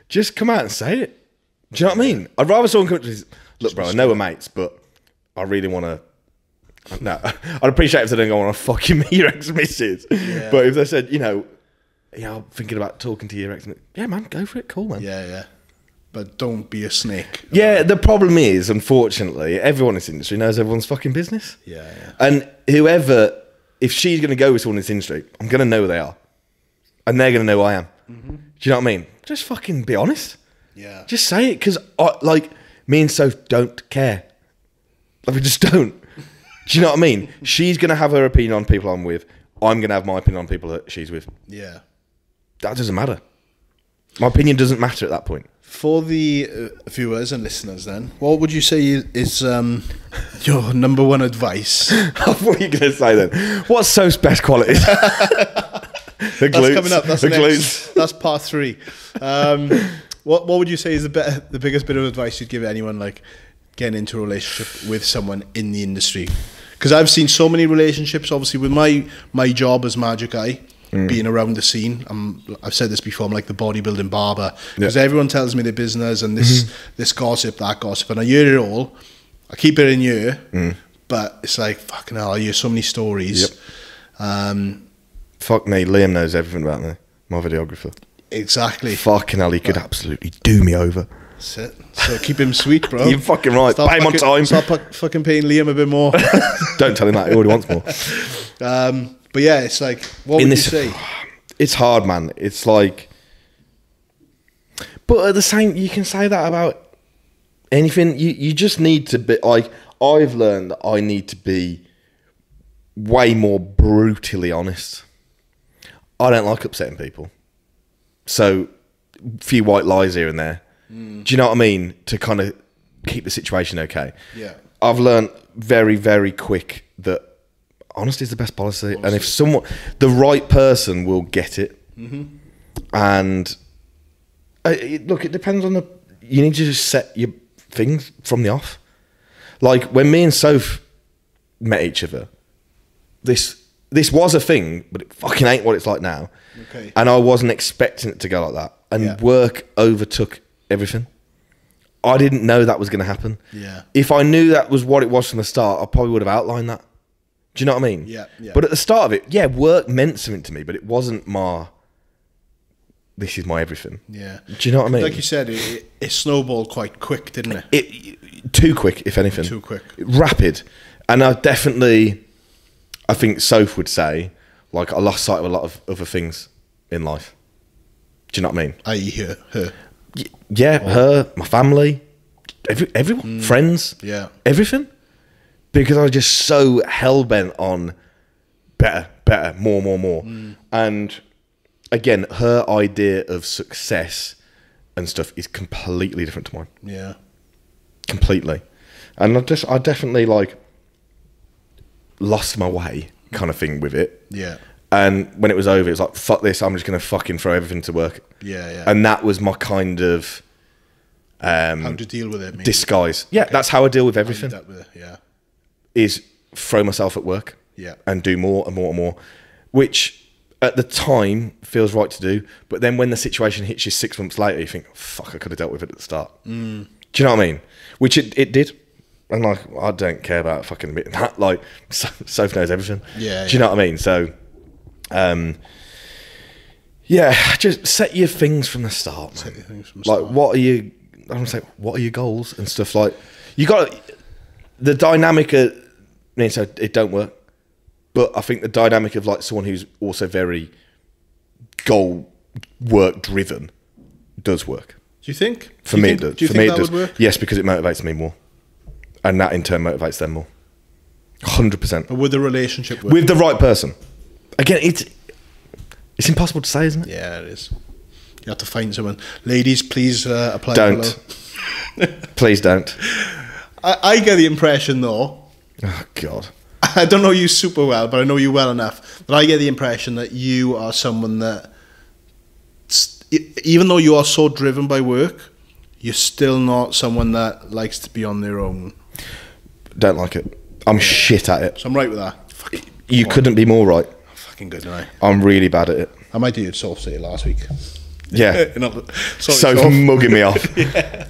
Just come out and say it. Do you know what I mean? I'd rather someone come to me, look, bro, I know we're mates, but I really want to. No, I'd appreciate if they don't go on a fucking me your ex-missus. Yeah. But if they said, I'm thinking about talking to your ex-missus. Yeah, man, go for it. Cool, man. Yeah. But don't be a snake. Yeah, the problem is, unfortunately, everyone in this industry knows everyone's fucking business. Yeah. And whoever, if she's going to go with someone in this industry, I'm going to know who they are. And they're going to know who I am. Do you know what I mean? Just fucking be honest. Yeah. Just say it, because, me and Soph don't care. Like, we just don't. Do you know what I mean? She's going to have her opinion on people I'm with. I'm going to have my opinion on people that she's with. Yeah. That doesn't matter. My opinion doesn't matter at that point. For the viewers and listeners then, what would you say is your number one advice? What are you going to say then? What's Soph's best qualities? The glutes. That's coming up. That's the next. Glutes. That's part 3. What would you say is the biggest bit of advice you'd give anyone like getting into a relationship with someone in the industry? Because I've seen so many relationships, obviously, with my job as Magic Eye. Being around the scene, I've said this before, I'm like the bodybuilding barber, because everyone tells me their business and this gossip, that gossip, and I hear it all. I keep it in here, but it's like, fucking hell, I hear so many stories. Fuck me, Liam knows everything about me, my videographer. Exactly. Fucking hell, he could absolutely do me over. That's it. So keep him sweet, bro. You're fucking right. Pay him on time. Start fucking paying Liam a bit more. Don't tell him that, he already wants more. But yeah, it's like, what would you say? It's hard, man. It's like, but at the same, you can say that about anything. You just need to be like, I've learned that I need to be way more brutally honest. I don't like upsetting people, so a few white lies here and there. Do you know what I mean? To kind of keep the situation okay. Yeah, I've learned very, very quick that honesty is the best policy, and if the right person will get it, and look, it depends on you need to just set your things from the off. Like when me and Soph met each other, this was a thing, but it fucking ain't what it's like now. Okay. And I wasn't expecting it to go like that, and work overtook everything. I didn't know that was going to happen. Yeah. If I knew that was what it was from the start, I probably would have outlined that. Do you know what I mean? Yeah. But at the start of it, work meant something to me, but it wasn't this is my everything. Yeah. Do you know what I mean? Like you said, it snowballed quite quick, didn't it? It too quick, if anything. Too quick. Rapid. And I think Soph would say, like, I lost sight of a lot of other things in life. Do you know what I mean? I.e. her. Yeah, her, my family, everyone, friends, everything. Because I was just so hell-bent on better, more. And again, her idea of success and stuff is completely different to mine. Yeah. Completely. And I definitely like lost my way kind of thing with it. Yeah. And when it was over, it was like, fuck this, I'm just going to fucking throw everything to work. Yeah. And that was my kind of how to deal with it, maybe. Disguise. Yeah, okay. That's how I deal with everything. Is throw myself at work. Yeah. And do more and more and more. Which at the time feels right to do, but then when the situation hits you 6 months later, you think, oh, fuck, I could have dealt with it at the start. Do you know what I mean? Which it did. And like, I don't care about fucking admitting that. Like, Soph knows everything. Yeah. Do you know what I mean? So, just set your things from the start, man. Set your things from the start. Like, what are your goals and stuff? Like, you got the dynamic so it don't work. But I think the dynamic of like someone who's also very goal work driven does work. Do you think? For me, it does. Do you think that would work? Yes, because it motivates me more, and that in turn motivates them more. 100%. But with the relationship work? With the right person. Again, it's impossible to say, isn't it? Yeah, it is. You have to find someone. Ladies, please apply. Don't. Please don't. I get the impression, though. Oh, God. I don't know you super well, but I know you well enough that I get the impression that you are someone that, even though you are so driven by work, you're still not someone that likes to be on their own. Don't like it. I'm shit at it. So I'm right with that. You couldn't be more right. I'm fucking good, aren't I? I'm really bad at it. I might do it soft city last week. Yeah. So mugging me off. Yeah.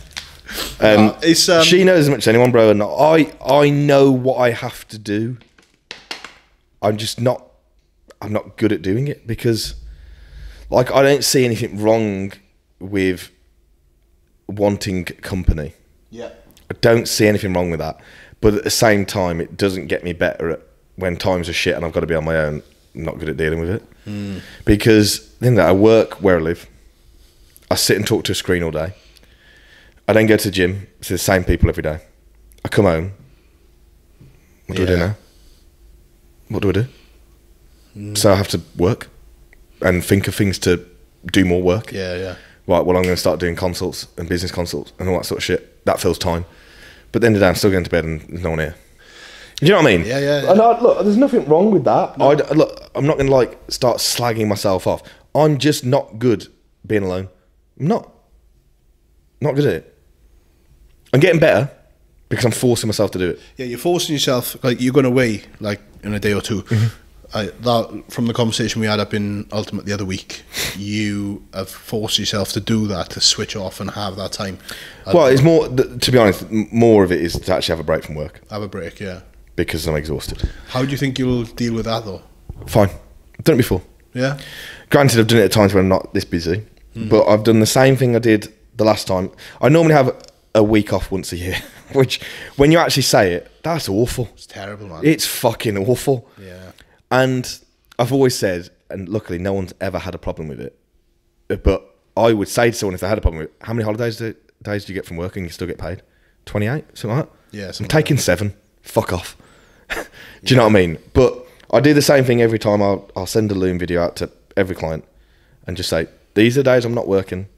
She knows as much as anyone, bro, and I know what I have to do. I'm not good at doing it because, like, I don't see anything wrong with wanting company. Yeah. I don't see anything wrong with that. But at the same time, it doesn't get me better at when times are shit and I've got to be on my own. I'm not good at dealing with it. Because then I work where I live. I sit and talk to a screen all day. I then go to the gym, see the same people every day. I come home. What do I do now? What do I do? So I have to work and think of things to do more work. Yeah, yeah. Right, well, I'm going to start doing consults and business consults and all that sort of shit. That fills time. But then I'm still going to bed and there's no one here. Do you know what I mean? Yeah, yeah. And look, there's nothing wrong with that. No. Look, I'm not going to like start slagging myself off. I'm just not good being alone. I'm not good at it. I'm getting better because I'm forcing myself to do it. Yeah, you're forcing yourself. Like, you're going away like in a day or two. That from the conversation we had up in Ultimate the other week, you have forced yourself to do that, to switch off and have that time. Well, it's more, to be honest, more of it is to actually have a break from work. Have a break, yeah. Because I'm exhausted. How do you think you'll deal with that, though? Fine. I've done it before. Yeah? Granted, I've done it at times when I'm not this busy, but I've done the same thing I did the last time. I normally have a week off once a year, which, when you actually say it, that's awful. It's terrible, man. It's fucking awful. Yeah. And I've always said, and luckily no one's ever had a problem with it, but I would say to someone if they had a problem with it, how many holidays do you get from work and you still get paid? 28? Something like that? Yeah. I'm taking 7. Fuck off. Do you know what I mean? But I do the same thing every time. I'll send a Loom video out to every client and just say, these are the days I'm not working.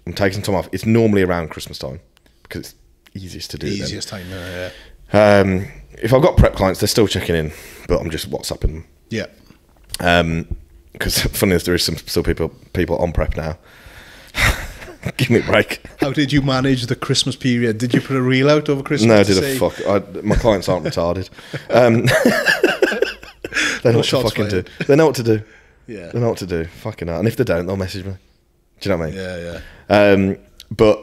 I'm taking some time off. It's normally around Christmas time because it's easiest to do. Easiest time, yeah. If I've got prep clients, they're still checking in, but I'm just WhatsApping them. Yeah. Because funny as there is still people on prep now. Give me a break. How did you manage the Christmas period? Did you put a reel out over Christmas? No, I did a fuck. My clients aren't retarded. They know what to fucking do. They know what to do. Yeah. They know what to do. Fucking hell. And if they don't, they'll message me. Do you know what I mean? Yeah, yeah. But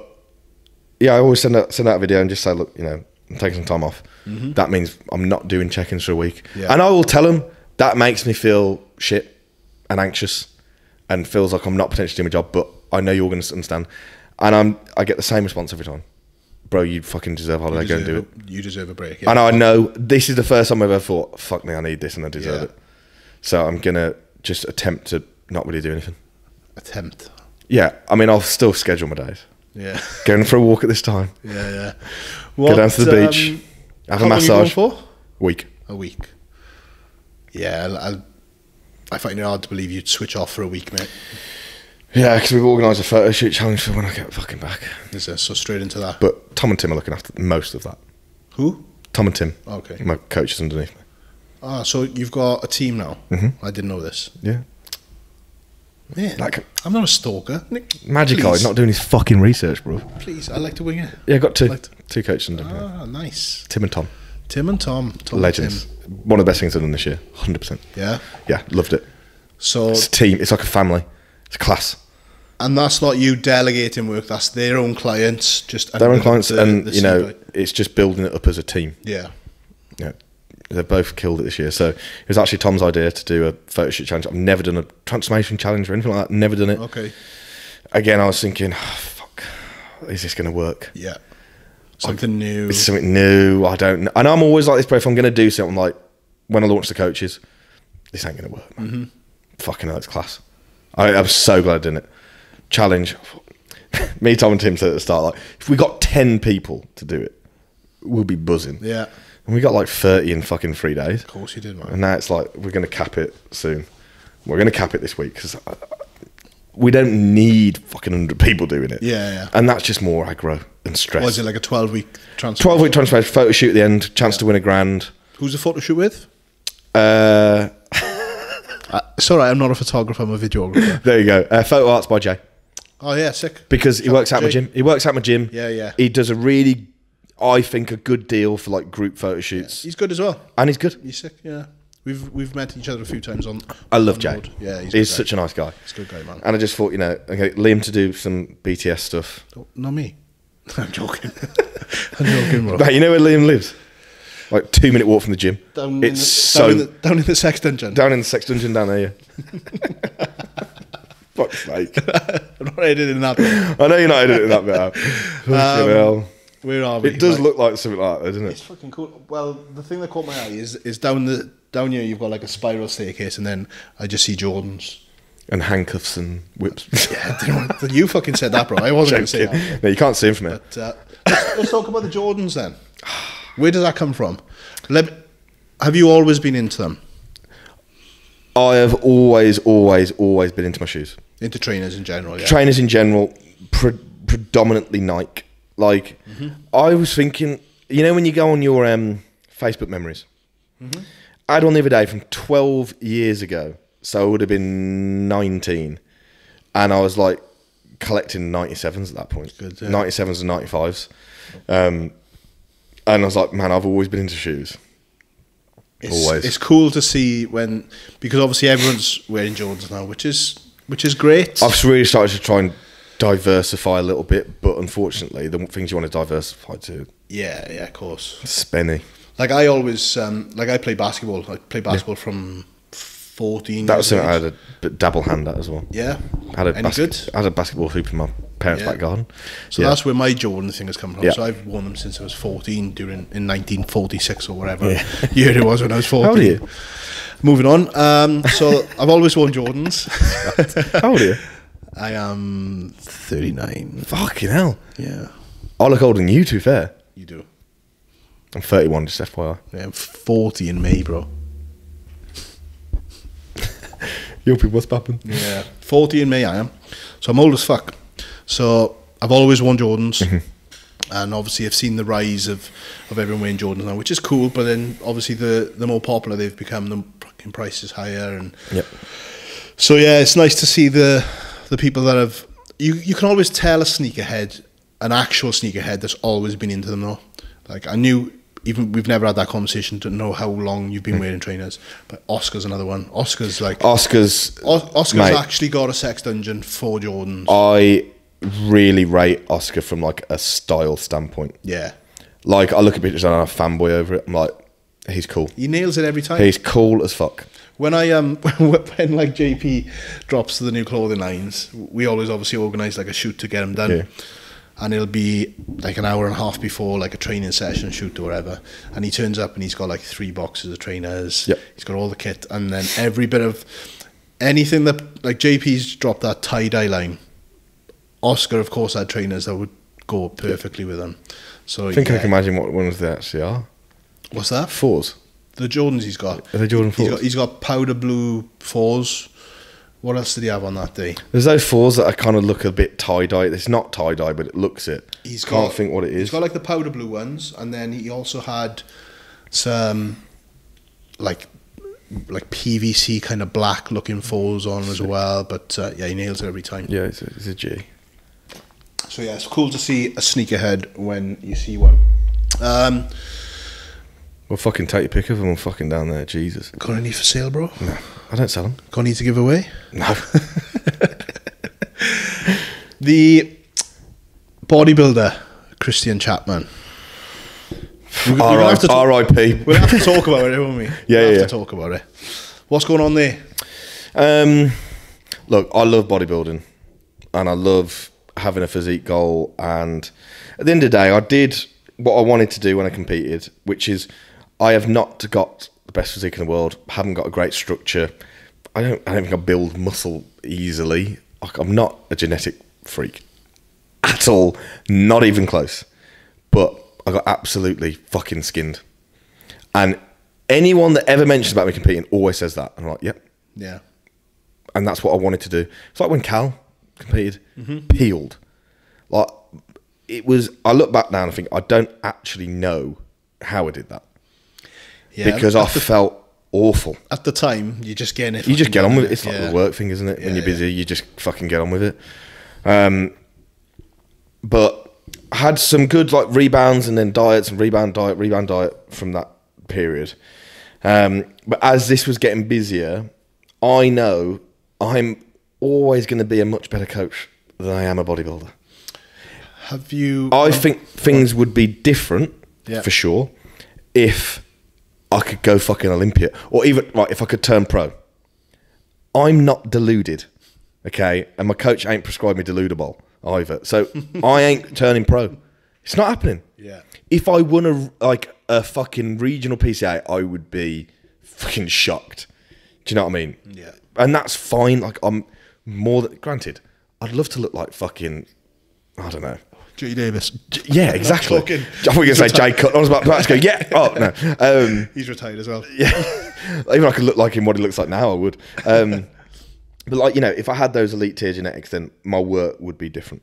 yeah, I always send out a video and just say, look, you know, I'm taking some time off. That means I'm not doing check-ins for a week. Yeah. And I will tell them that makes me feel shit and anxious and feels like I'm not potentially doing my job, but I know you're going to understand. And I get the same response every time. Bro, you fucking deserve a holiday. Go and do it. You deserve a break. Yeah. And I know this is the first time I've ever thought, fuck me, I need this and I deserve it. So I'm going to just attempt to not really do anything. Attempt? Yeah. I mean, I'll still schedule my days. Yeah. Going for a walk at this time. Yeah, yeah. Go down to the beach. Have a massage. How long are you going for? Week. A week. Yeah, I find it hard to believe you'd switch off for a week, mate. Yeah, because we've organised a photo shoot challenge for when I get fucking back. Is there? So straight into that. But Tom and Tim are looking after most of that. Who? Tom and Tim. Okay. My coaches underneath me. Ah, so you've got a team now. I didn't know this. Yeah. Yeah. Like, I'm not a stalker. Nick, Magic Eye, not doing his fucking research, bro. Please, I like to wing it. Yeah, I got two coaches under me. Ah, nice. Tim and Tom. Tim and Tom. Legends. One of the best things I've done this year. 100%. Yeah? Yeah, loved it. So it's a team. It's like a family. It's a class. And that's not you delegating work. That's their own clients. Just their own clients, and you know, it's just building it up as a team. Yeah. Yeah. They've both killed it this year. So it was actually Tom's idea to do a photo shoot challenge. I've never done a transformation challenge or anything like that. Never done it. Okay. Again, I was thinking, oh, fuck, is this going to work? Yeah. Something new. It's something new. I don't know. And I'm always like this, but if I'm going to do something, like when I launch the coaches, this ain't going to work, man. Fucking hell, it's class. I was so glad I didn't. Challenge. Me, Tom, and Tim said at the start, like, if we got 10 people to do it, we'll be buzzing. Yeah. And we got like 30 in fucking 3 days. Of course you did, man. And now it's like, we're going to cap it soon. We're going to cap it this week because we don't need fucking 100 people doing it. Yeah, yeah. And that's just more aggro and stress. Was it like a 12-week transfer? 12-week transfer, photo shoot at the end, chance to win $1,000. Who's the photo shoot with? It's all right, I'm not a photographer, I'm a videographer. There you go. Photo arts by Jay. Oh yeah, sick. Because he works out my gym. He works out my gym. Yeah, yeah. He does a really, I think, a good deal for like group photo shoots. Yeah. He's good as well. And he's good. He's sick, yeah. We've met each other a few times on. I love Jay. Road. Yeah, he's such a nice guy. He's a good guy, man. And I just thought, you know, okay, Liam to do some BTS stuff. Oh, not me. I'm joking. I'm joking, bro. But you know where Liam lives? Like 2-minute walk from the gym. Down in the sex dungeon. Down in the sex dungeon down there. Yeah. Fuck's sake. I'm not editing that bit. I know you're not editing that bit out. Fucking hell. Where are we? It does look like something like that, doesn't it? It's fucking cool. Well, the thing that caught my eye is down here you've got like a spiral staircase, and then I just see Jordans. And handcuffs and whips. Yeah, you fucking said that, bro. I wasn't going to say that. No, you can't see him from here. But, let's talk about the Jordans then. Where does that come from? Have you always been into them? I have always been into my shoes. Into trainers in general, yeah. Trainers in general, predominantly Nike. Like, I was thinking, you know when you go on your Facebook memories? I had one the other day from 12 years ago. So I would have been 19. And I was like collecting 97s at that point. Good, yeah. 97s and 95s. And I was like, man, I've always been into shoes. Always. It's cool to see because obviously everyone's wearing Jordans now, which is great. I've really started to try and diversify a little bit, but unfortunately, the things you want to diversify to. Yeah, of course. Spenny. Like I always, I play basketball. I play basketball from 14. That was something I had a dabble hand at as well. Yeah. I had a basketball hoop in my parents' back garden. So that's where my Jordan thing has come from. Yeah. So I've worn them since I was 14 in 1946 or whatever year it was when I was 14. How old are you? Moving on. So I've always worn Jordans. How old are you? I am 39. Fucking hell. Yeah. I look older than you, to be fair. You do. I'm 31, just FYI. Yeah, I'm 40 in May, bro. You'll be what's happened. Yeah, 40 in May I am. So I'm old as fuck. So I've always worn Jordans. And obviously I've seen the rise of everyone wearing Jordans now, which is cool. But then obviously the more popular they've become, the fucking price is higher. And so yeah, it's nice to see the people that have... You can always tell a sneakerhead, an actual sneakerhead that's always been into them though. Like I knew... Even we've never had that conversation to know how long you've been wearing trainers, but Oscar's another one. Oscar's actually got a sex dungeon for Jordans. I really rate Oscar from like a style standpoint. Yeah, like I look at pictures and I'm a fanboy over it. I'm like, he's cool. He nails it every time. He's cool as fuck. When I when like JP drops the new clothing lines, we always obviously organise like a shoot to get him done. Yeah. And it'll be like an hour and a half before like a training session shoot or whatever. And he turns up and he's got like 3 boxes of trainers. Yep. He's got all the kit. And then every bit of anything that, like JP's dropped that tie-dye line. Oscar, of course, had trainers that would go perfectly with them. So I think I can imagine what ones they actually are. What's that? 4s. The Jordans he's got. Are they Jordan 4s? He's got powder blue 4s. What else did he have on that day? There's those 4s that I kind of look a bit tie-dye. It's not tie-dye, but it looks it. Can't think what it is. He's got like the powder blue ones, and then he also had some like PVC kind of black looking 4s on as well. But yeah, he nails it every time. Yeah, it's a G. So yeah, it's cool to see a sneakerhead when you see one. Well, fucking take your pick of them and fucking down there, Jesus. Got any for sale, bro? No, I don't sell them. Got any to give away? No. The bodybuilder, Christian Chapman. R.I.P. We'll have to talk about it, won't we? We'll have to talk about it. What's going on there? Look, I love bodybuilding and I love having a physique goal, and at the end of the day I did what I wanted to do when I competed, which is I have not got the best physique in the world, haven't got a great structure, I don't think I build muscle easily. Like, I'm not a genetic freak at all, not even close. But I got absolutely fucking skinned. And anyone that ever mentions about me competing always says that. And I'm like, yep. Yeah. And that's what I wanted to do. It's like when Cal competed, peeled. Like, it was, I look back now and I think, I don't actually know how I did that. Yeah, because I felt awful. At the time, you're just getting it. You just get on with it. It's like the work thing, isn't it? When you're busy, you just fucking get on with it. But I had some good like rebounds and then diets and rebound diet from that period. But as this was getting busier, I know I'm always going to be a much better coach than I am a bodybuilder. Have you? I think things would be different for sure if I could go fucking Olympia, or even if I could turn pro. I'm not deluded, okay, and my coach ain't prescribed me deludable either, so I ain't turning pro. It's not happening. Yeah. If I won a fucking regional PCA, I would be fucking shocked. Do you know what I mean? Yeah. And that's fine. Like, I'm more than granted. I'd love to look like fucking, I don't know, Jay Davis. Yeah, exactly. I thought you were going to say Jay Cutler. I was about to go, yeah. Oh, no. He's retired as well. Yeah. Even I could look like him what he looks like now, I would. But like, you know, if I had those elite tier genetics, then my work would be different.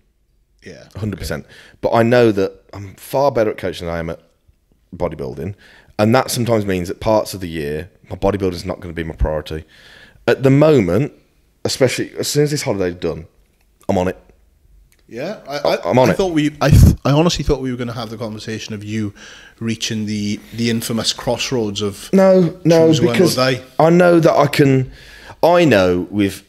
Yeah. 100%. Okay. But I know that I'm far better at coaching than I am at bodybuilding. And that sometimes means that parts of the year, my bodybuilding is not going to be my priority. At the moment, especially as soon as this holiday's done, I'm on it. Yeah, I'm on it. I honestly thought we were going to have the conversation of you reaching the infamous crossroads of no, because I know that I can. I know with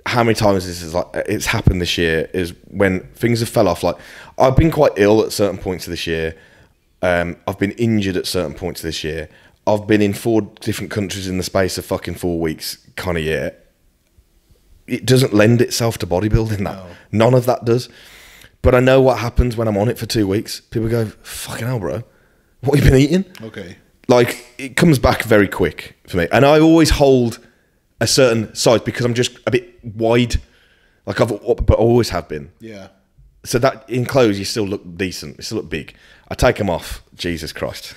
how many times this is like it's happened this year is when things have fell off. Like, I've been quite ill at certain points of this year. I've been injured at certain points of this year. I've been in 4 different countries in the space of fucking 4 weeks kind of year. It doesn't lend itself to bodybuilding, that. No. None of that does. But I know what happens when I'm on it for 2 weeks. People go, fucking hell, bro. What have you been eating? Okay. Like, it comes back very quick for me. And I always hold a certain size because I'm just a bit wide. Like, but I always have been. Yeah. So that in clothes, you still look decent. You still look big. I take them off. Jesus Christ.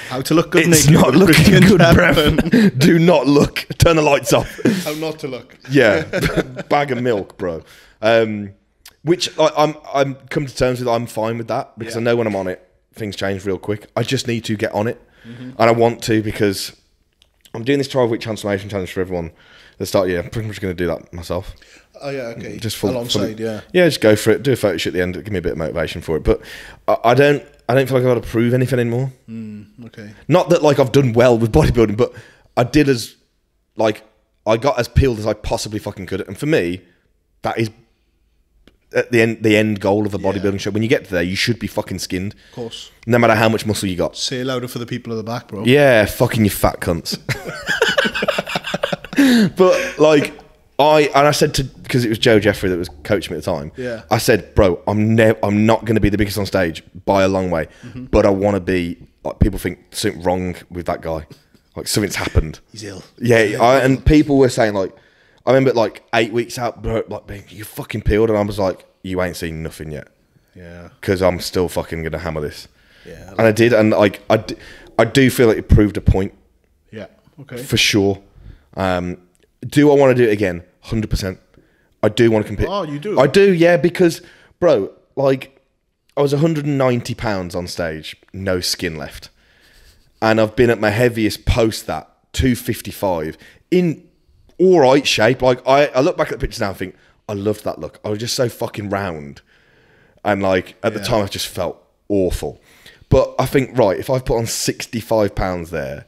How to look good it's naked. Not looking good, bro. Do not look. Turn the lights off. How not to look. Yeah. Bag of milk, bro. Which I'm come to terms with. I'm fine with that because I know when I'm on it, things change real quick. I just need to get on it. And I want to because I'm doing this 12-week transformation challenge for everyone at the start of the year. I'm pretty much going to do that myself. Oh, yeah, okay. Just alongside, yeah. Yeah, just go for it. Do a photo shoot at the end. Give me a bit of motivation for it. But I don't feel like I've got to prove anything anymore. Okay. Not that like I've done well with bodybuilding, but I did as like I got as peeled as I possibly fucking could. And for me, that is at the end goal of a bodybuilding show. When you get to there, you should be fucking skinned. Of course. No matter how much muscle you got. Say it louder for the people at the back, bro. Yeah, fucking you fat cunts. But like I said to, because it was Joe Jeffrey that was coaching me at the time. Yeah. I said, bro, I'm not going to be the biggest on stage by a long way, but I want to be. Like, people think something wrong with that guy, like something's happened. He's ill. Yeah, and people were saying like, I remember like 8 weeks out, bro, like you fucking peeled, and I was like, you ain't seen nothing yet. Yeah. Because I'm still fucking gonna hammer this. Yeah. And I did, and like I do feel like it proved a point. Yeah. Okay. For sure. Do I want to do it again? 100%. I do want to compete. Oh, you do? I do, yeah, because, bro, like, I was 190 pounds on stage, no skin left. And I've been at my heaviest post that, 255, in all right shape. Like, I look back at the pictures now and think, I loved that look. I was just so fucking round. And, like, at the time, I just felt awful. But I think, right, if I've put on 65 pounds there,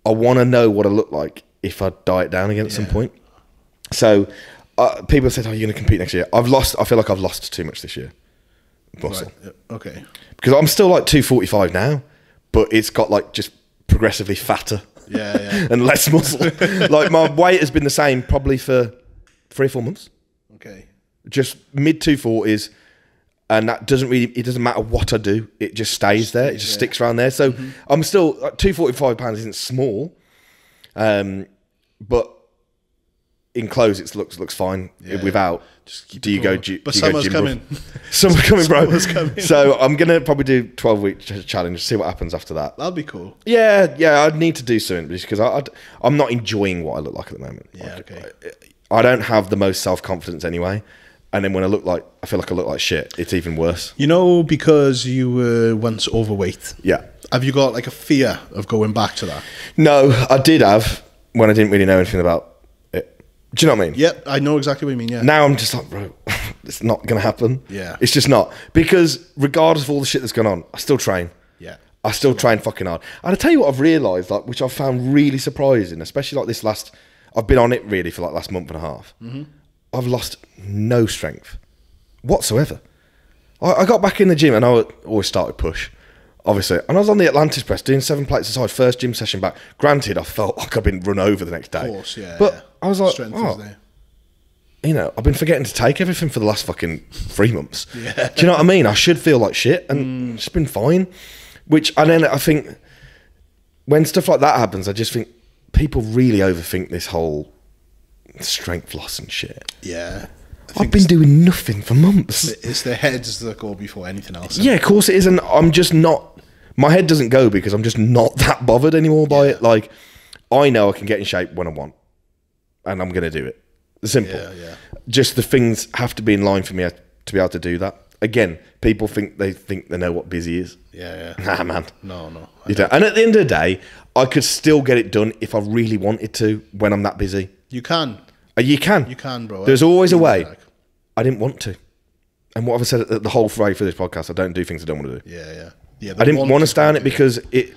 I want to know what I look like if I diet down again at some point. So people said, "Oh, you're going to compete next year." I feel like I've lost too much this year. Muscle. Right. Okay. Because I'm still like 245 now, but it's got like just progressively fatter. Yeah. And less muscle. Like my weight has been the same probably for 3 or 4 months. Okay. Just mid 240s, and that it doesn't matter what I do. It just stays there. It just sticks around there. So I'm still like 245 pounds isn't small. But in clothes it looks fine. Without, do you go? But summer's coming. Summer's coming, bro. Summer's coming. So I'm gonna probably do 12-week challenge. See what happens after that. That'll be cool. Yeah. I'd need to do something because I'm not enjoying what I look like at the moment. Yeah. Like, Okay. I don't have the most self-confidence anyway. And then when I feel like I look like shit, it's even worse. You know, because you were once overweight. Yeah. Have you got like a fear of going back to that? No, I did have when I didn't really know anything about it. Do you know what I mean? Yeah, I know exactly what you mean, yeah. Now I'm just like, bro, it's not going to happen. Yeah. It's just not. Because regardless of all the shit that's going on, I still train. Yeah. I still train fucking hard. And I tell you what I've realised, like, which I've found really surprising, especially like this I've been on it really for like last month and a half. Mm-hmm. I've lost no strength whatsoever. I got back in the gym and I always started push, obviously. And I was on the Atlantis press doing 7 plates aside, first gym session back. Granted, I felt like I'd been run over the next day. Of course, yeah. But I was like, strength is there. You know, I've been forgetting to take everything for the last fucking 3 months. Yeah. Do you know what I mean? I should feel like shit and it's been fine. And then I think when stuff like that happens, I just think people really overthink this whole strength loss and shit. Yeah. I've been doing nothing for months. It's their heads that go before anything else. Yeah, of course it is. And I'm just not, my head doesn't go because I'm just not that bothered anymore by it. Like, I know I can get in shape when I want and I'm going to do it. Simple. Yeah. Just the things have to be in line for me to be able to do that. Again, people think they know what busy is. Yeah. Nah, man. No. You don't. And at the end of the day, I could still get it done if I really wanted to when I'm that busy. You can. You can. You can, bro. There's always a way. I didn't want to. And what have I said the whole way for this podcast? I don't do things I don't want to do. Yeah. I didn't want to stay on it because it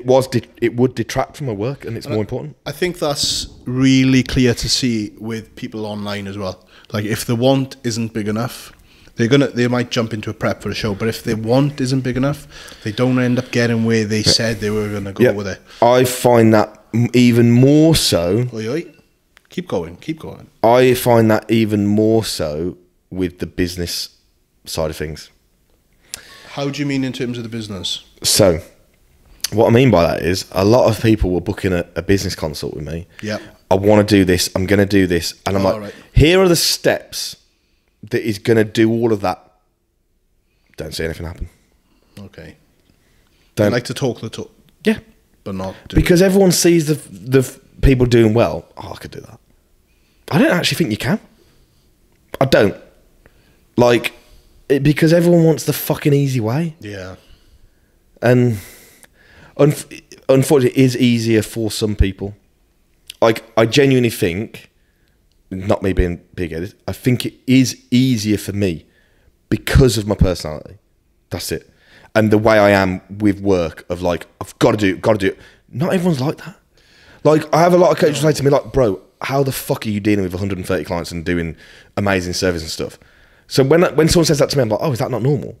would detract from my work and it's more important. I think that's really clear to see with people online as well. Like if the want isn't big enough, they might jump into a prep for a show, but if their want isn't big enough, they don't end up getting where they said they were going to go with it. I find that even more so. Oi. Keep going. I find that even more so with the business side of things. How do you mean in terms of the business? So, what I mean by that is a lot of people will book in a business consult with me. Yeah. I want to do this. I'm going to do this. And I'm like, here are the steps that is going to do all of that. Don't see anything happen. Okay. Don't like to talk the talk. Yeah. But not do because everyone sees the people doing well. Oh, I could do that. I don't actually think you can. I don't. Like, because everyone wants the fucking easy way. Yeah. And unfortunately, it is easier for some people. Like, I genuinely think, not me being big-headed, I think it is easier for me because of my personality. That's it. And the way I am with work of like, I've got to do it. Not everyone's like that. Like, I have a lot of coaches say to me, like, bro, how the fuck are you dealing with 130 clients and doing amazing service and stuff? So when someone says that to me, I'm like, oh, is that not normal?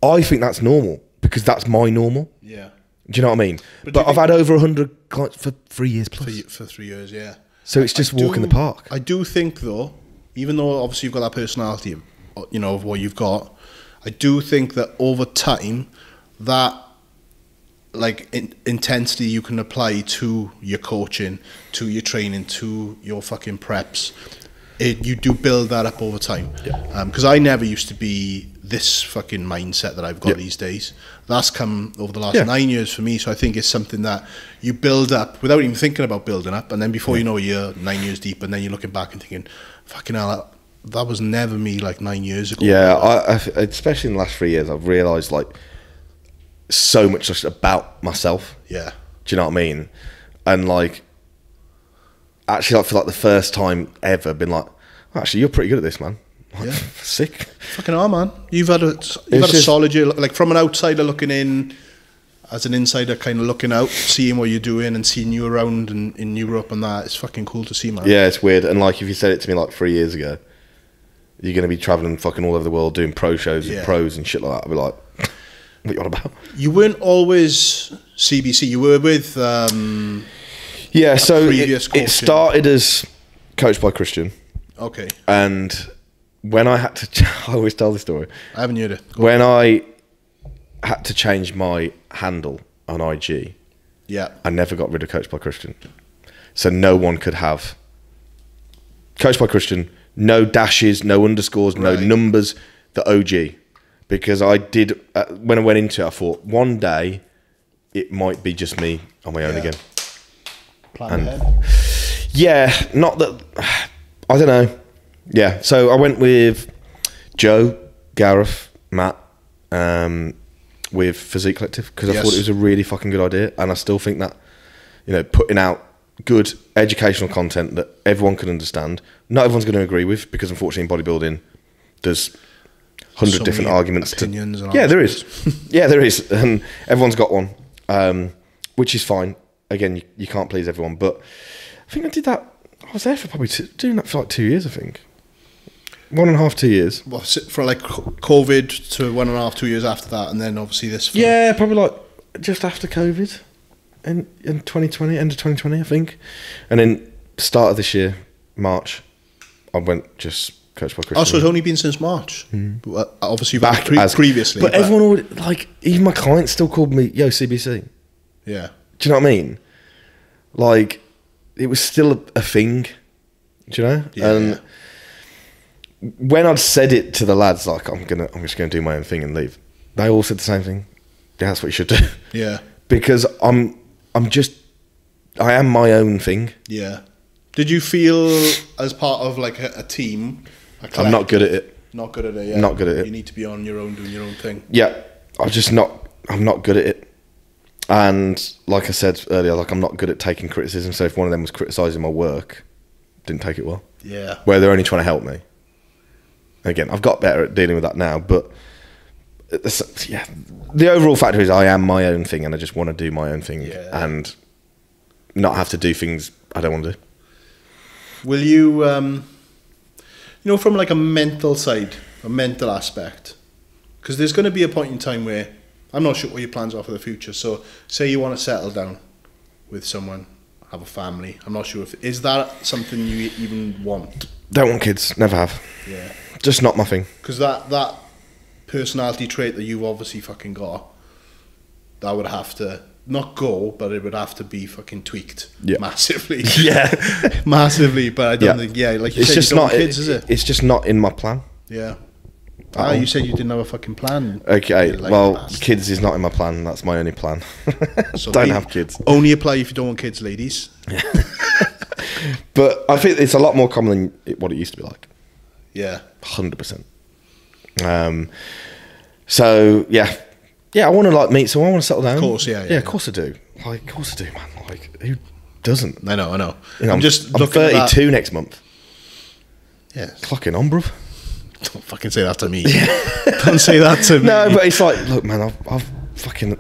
I think that's normal because that's my normal. Yeah. Do you know what I mean? But I've had over 100 clients for 3 years plus. For 3 years, yeah. So it's just walk in the park. I do think, though, even though obviously you've got that personality, you know, of what you've got, I do think that over time, that like intensity you can apply to your coaching, to your training, to your fucking preps, you do build that up over time. Because I never used to be this fucking mindset that I've got these days. That's come over the last 9 years for me. So I think it's something that you build up without even thinking about building up, and then before you know it, you're 9 years deep, and then you're looking back and thinking, fucking hell, that was never me like 9 years ago. Yeah, I especially in the last 3 years, I've realised like so much just about myself. Yeah. Do you know what I mean? And like, actually, like for like the first time ever, been like, actually, you're pretty good at this, man. Like, yeah. Sick. Fucking hell, man. You've had a solid year. Like from an outsider looking in, as an insider kind of looking out, seeing what you're doing and seeing you around in Europe and that, it's fucking cool to see, man. Yeah, it's weird. And like, if you said it to me like 3 years ago, you're going to be travelling fucking all over the world doing pro shows with pros and shit like that, I'd be like, what are you on about? You weren't always CBC. You were with so it started as coached by Christian. Okay. And when I had to, I always tell this story. I haven't heard it. When I had to change my handle on IG, I never got rid of coached by Christian. So no one could have Coached by Christian. No dashes, no underscores, no numbers. The OG. Because I did, when I went into it, I thought, one day, it might be just me on my own again. Plan ahead. Yeah, not that... I don't know. Yeah, so I went with Joe, Gareth, Matt, with Physique Collective, because I thought it was a really fucking good idea, and I still think that, you know, putting out good educational content that everyone can understand, not everyone's going to agree with, because unfortunately in bodybuilding, there's 100 different arguments. Opinions and yeah, there is. Yeah, there is. And everyone's got one, which is fine. Again, you can't please everyone, but I think I did that. I was there for probably doing that for like 2 years, I think. 1.5, 2 years. Well, for like COVID to 1.5, 2 years after that, and then obviously this. Yeah, probably like just after COVID, in 2020, end of 2020, I think, and then start of this year, March, I went just coached by Christian. Oh, so it's only been since March. Well, obviously back previously, but everyone already, like, even my clients still called me Yo CBC. Yeah. Do you know what I mean? Like, it was still a thing. Do you know? Yeah. And when I'd said it to the lads, like, I'm just gonna do my own thing and leave, they all said the same thing. Yeah, that's what you should do. Yeah. Because I am my own thing. Yeah. Did you feel as part of like a team? I'm not good at it. Not good at it. Yeah. Not good at it. You need to be on your own, doing your own thing. Yeah, I'm not good at it. And like I said earlier, like, I'm not good at taking criticism. So if one of them was criticising my work, didn't take it well. Yeah. Where they're only trying to help me. Again, I've got better at dealing with that now, but yeah, the overall factor is I am my own thing, and I just want to do my own thing and not have to do things I don't want to do. Will you, you know, from like a mental side, a mental aspect, because there's going to be a point in time where I'm not sure what your plans are for the future. So say you want to settle down with someone, have a family. I'm not sure is that something you even want? Don't want kids, never have. Yeah. Just not my thing. Because that personality trait that you've obviously fucking got, that would have to not go, but it would have to be fucking tweaked massively. Yeah. Massively, but I don't think, like you said, just you don't not want kids, is it? It's just not in my plan. Yeah. You said you didn't have a fucking plan. Okay, well, kids is not in my plan. That's my only plan. So don't have kids. Only apply if you don't want kids, ladies. But I think it's a lot more common than what it used to be like. Yeah. 100%. So, yeah, I want to, like, meet someone. I want to settle down. Of course, yeah. Of course I do. Like, of course I do, man. Like, who doesn't? I know. You know, I'm 32 next month. Yeah. Clocking on, bruv. Don't fucking say that to me. Don't say that to me. No, but it's like, look, man, I've fucking...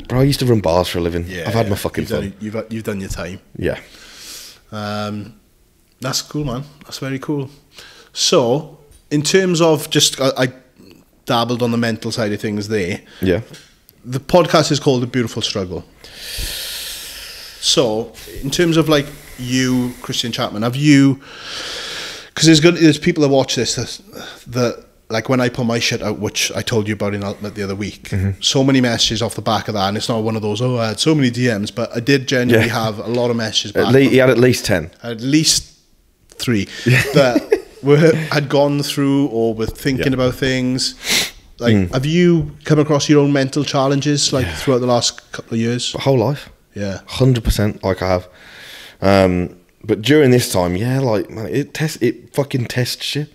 Bro, I used to run bars for a living. Yeah, I've had my fucking fun. You've done your time. Yeah. That's cool, man. That's very cool. So, in terms of just... I dabbled on the mental side of things there. Yeah. The podcast is called The Beautiful Struggle. So, in terms of, like, you, Christian Chapman, have you... Because there's people that watch this that like when I put my shit out, which I told you about in Ultimate the other week, so many messages off the back of that, and it's not one of those, I had so many DMs, but I did genuinely have a lot of messages back. He had at least 10. At least 3 that had gone through or were thinking about things. Like, have you come across your own mental challenges like throughout the last couple of years? My whole life. Yeah. 100%, like I have. But during this time, like, man, it fucking tests you.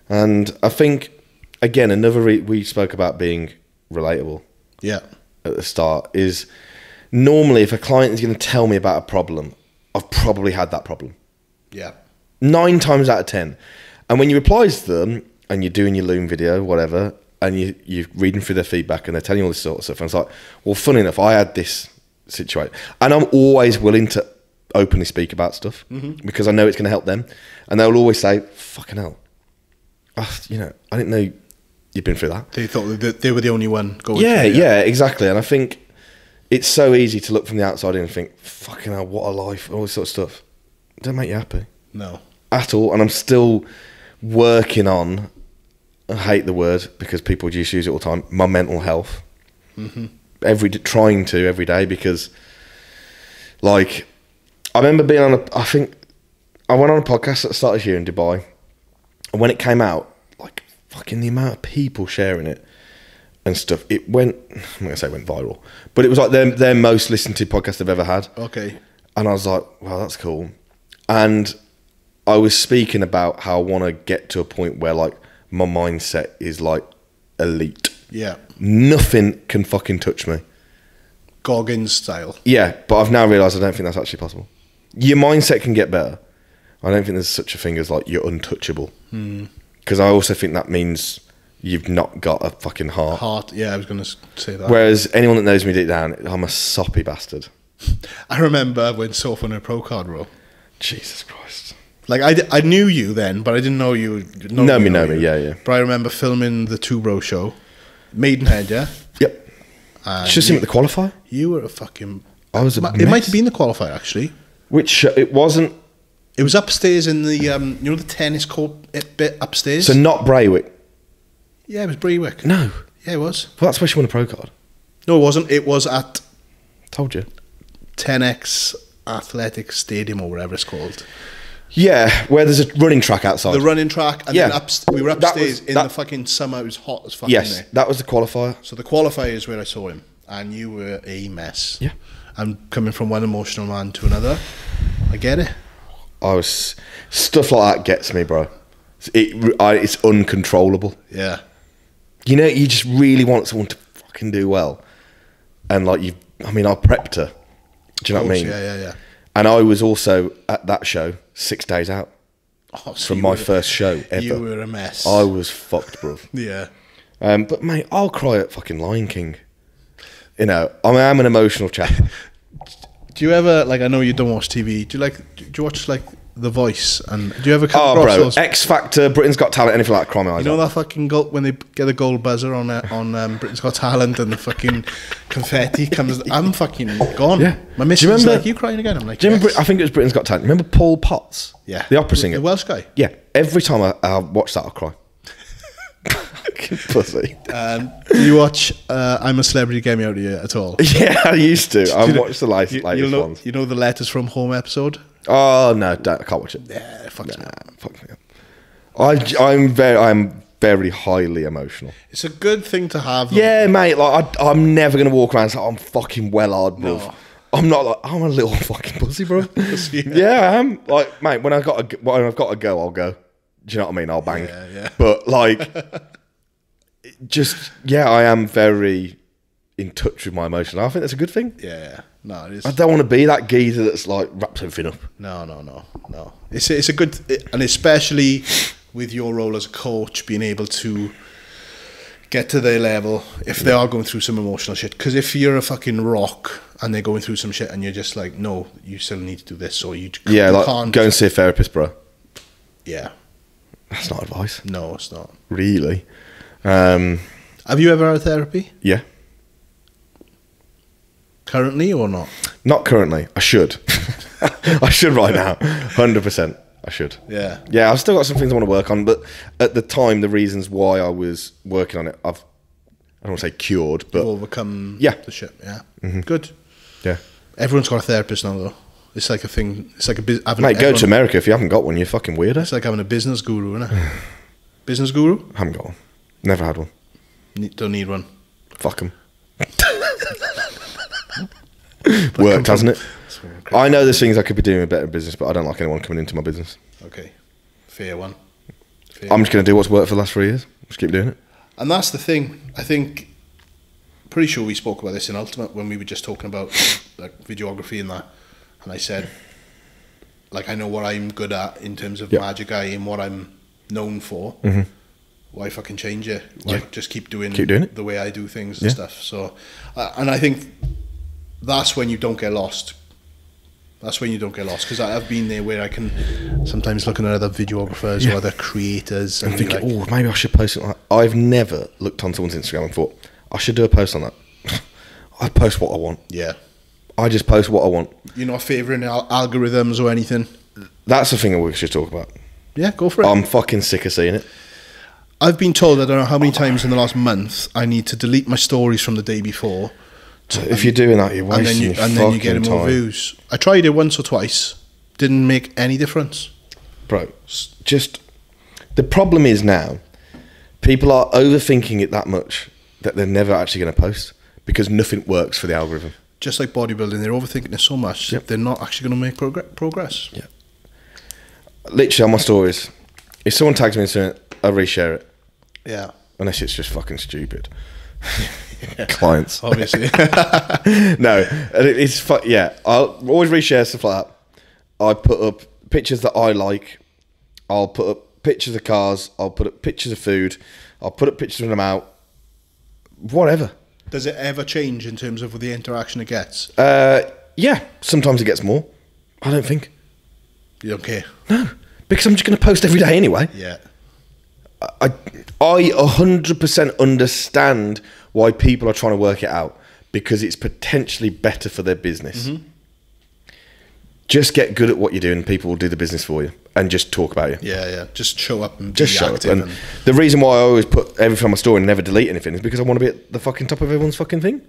And I think, again, we spoke about being relatable. Yeah. At the start is normally if a client is going to tell me about a problem, I've probably had that problem. Yeah. 9 times out of 10. And when you reply to them and you're doing your Loom video, whatever, and you're reading through their feedback and they're telling you all this sort of stuff, and it's like, well, funny enough, I had this situation. And I'm always willing to openly speak about stuff because I know it's going to help them, and they'll always say, fucking hell, I didn't know you'd been through that. They thought that they were the only one going through it. Yeah, exactly. And I think it's so easy to look from the outside in and think, fucking hell, what a life, all this sort of stuff. It don't make you happy. No. At all. And I'm still working on, I hate the word because people just use it all the time, my mental health. Trying to every day, because like I remember being on I I went on a podcast at the start of here in Dubai, and when it came out, like fucking the amount of people sharing it and stuff, it went. I'm not gonna say it went viral, but it was like their most listened to podcast they've ever had. Okay. And I was like, wow, that's cool. And I was speaking about how I want to get to a point where like my mindset is like elite. Yeah. Nothing can fucking touch me. Goggins style. Yeah, but I've now realised I don't think that's actually possible. Your mindset can get better. I don't think there's such a thing as like you're untouchable. Because I also think that means you've not got a fucking heart. Yeah, I was going to say that. Whereas anyone that knows me deep down, I'm a soppy bastard. I remember when Sofa won a pro card, bro. Jesus Christ. Like, I knew you then, but I didn't know you. Know me, yeah. But I remember filming the Two Bro show. Maidenhead, yeah? Yep. Should have seen at the qualifier. You were a fucking... I was a mess. It might have been the qualifier, actually. Which, it wasn't... It was upstairs in the, you know, the tennis court bit upstairs? So not Braywick? Yeah, it was Braywick. No. Yeah, it was. Well, that's where she won a pro card. No, it wasn't. It was at... Told you. 10X Athletic Stadium or whatever it's called. Yeah, where there's a running track outside. The running track, and yeah. then we were upstairs in the fucking summer. It was hot as fucking yes, there. That was the qualifier. So the qualifier is where I saw him, and you were a mess. Yeah. And coming from one emotional man to another, I get it. Stuff like that gets me, bro. It's uncontrollable. Yeah. You know, you just really want someone to fucking do well, and like I prepped her. Do you know what I mean? Yeah. And I was also at that show 6 days out from my first show ever. You were a mess. I was fucked, bro. Yeah. But mate, I'll cry at fucking Lion King. You know, I'm an emotional chap. Do you ever, like, I know you don't watch TV. Do you watch like The Voice? And do you ever come across those? X Factor, Britain's Got Talent, anything like that, cry my eyes You know out. that fucking goal when they get a gold buzzer on Britain's Got Talent and the fucking confetti comes? I'm fucking gone. Yeah. My missus is like, you crying again? I'm like, do you remember? yes. I think it was Britain's Got Talent. Remember Paul Potts? Yeah. The opera singer. The Welsh guy. Yeah. Every time I watch that, I'll cry. Pussy. Do you watch I'm a Celebrity, Get Me Out of Here at all? Yeah, I used to. I watched the latest ones. You know the Letters from Home episode? Oh no, I can't watch it. Yeah, fuck me. I'm very highly emotional. It's a good thing to have. Yeah, mate. Like I'm never gonna walk around and say I'm fucking well hard, bro. No. I'm not like I'm a little fucking pussy, bro. Yeah, I am. Like, mate, when I've got to go, I'll go. Do you know what I mean? I'll bang. Yeah. But like, I am very in touch with my emotions. I think that's a good thing. Yeah. No, it is. I don't want to be that geezer that's like wraps everything up. No. It's a good, and especially with your role as a coach, being able to get to their level if they are going through some emotional shit. Because if you're a fucking rock and they're going through some shit and you're just like, no, you still need to do this, or you can't go and see a therapist, bro. Yeah, that's not advice. No, it's not really. Have you ever had therapy? Yeah. Currently or not? Not currently. I should. I should right now. 100%. I should. Yeah. Yeah, I've still got some things I want to work on, but at the time, the reasons why I was working on it, I don't want to say cured, but... You've overcome the shit, yeah. Mm-hmm. Good. Yeah. Everyone's got a therapist now, though. It's like a thing. It's like a mate, go to America. If you haven't got one, you're fucking weirdo. It's like having a business guru, isn't it? Business guru? I haven't got one. Never had one. Don't need one. Fuck them. Worked, hasn't it? I know there's things I could be doing a better business, but I don't like anyone coming into my business. Okay. Fair one. I'm just going to do what's worked for the last 3 years. Just keep doing it. And that's the thing. I think, pretty sure we spoke about this in Ultimate when we were just talking about like videography and that. And I said, like, I know what I'm good at in terms of Magic Eye and what I'm known for. Mm-hmm. Why fucking change it? Why just keep doing it the way I do things and stuff. So, and I think that's when you don't get lost. That's when you don't get lost, because I've been there where I can sometimes looking at other videographers or other creators and think, oh, maybe I should post it. I've never looked on someone's Instagram and thought I should do a post on that. I post what I want. Yeah, I just post what I want. You're not favouring algorithms or anything. That's the thing we should talk about. Yeah, go for it. I'm fucking sick of seeing it. I've been told, I don't know how many times in the last month, I need to delete my stories from the day before. If you're doing that, you're wasting your fucking time. And then you get more views. I tried it once or twice. Didn't make any difference. Bro, just... The problem is now, people are overthinking it that much that they're never actually going to post because nothing works for the algorithm. Just like bodybuilding, they're overthinking it so much that they're not actually going to make progress. Yeah. Literally on my stories, if someone tags me into it, I'll reshare it. Yeah. Unless it's just fucking stupid. Clients. Obviously. No, it's yeah. I'll always reshare stuff like that. I put up pictures that I like. I'll put up pictures of cars. I'll put up pictures of food. I'll put up pictures when I'm out. Whatever. Does it ever change in terms of the interaction it gets? Yeah. Sometimes it gets more. I don't think. You don't care? No. Because I'm just going to post every day anyway. Yeah. I 100% understand why people are trying to work it out, because it's potentially better for their business. Mm-hmm. Just get good at what you're doing, people will do the business for you and just talk about you. Yeah, yeah. Just show up and just be show active. up. And the reason why I always put everything on my story and never delete anything is because I want to be at the fucking top of everyone's fucking thing.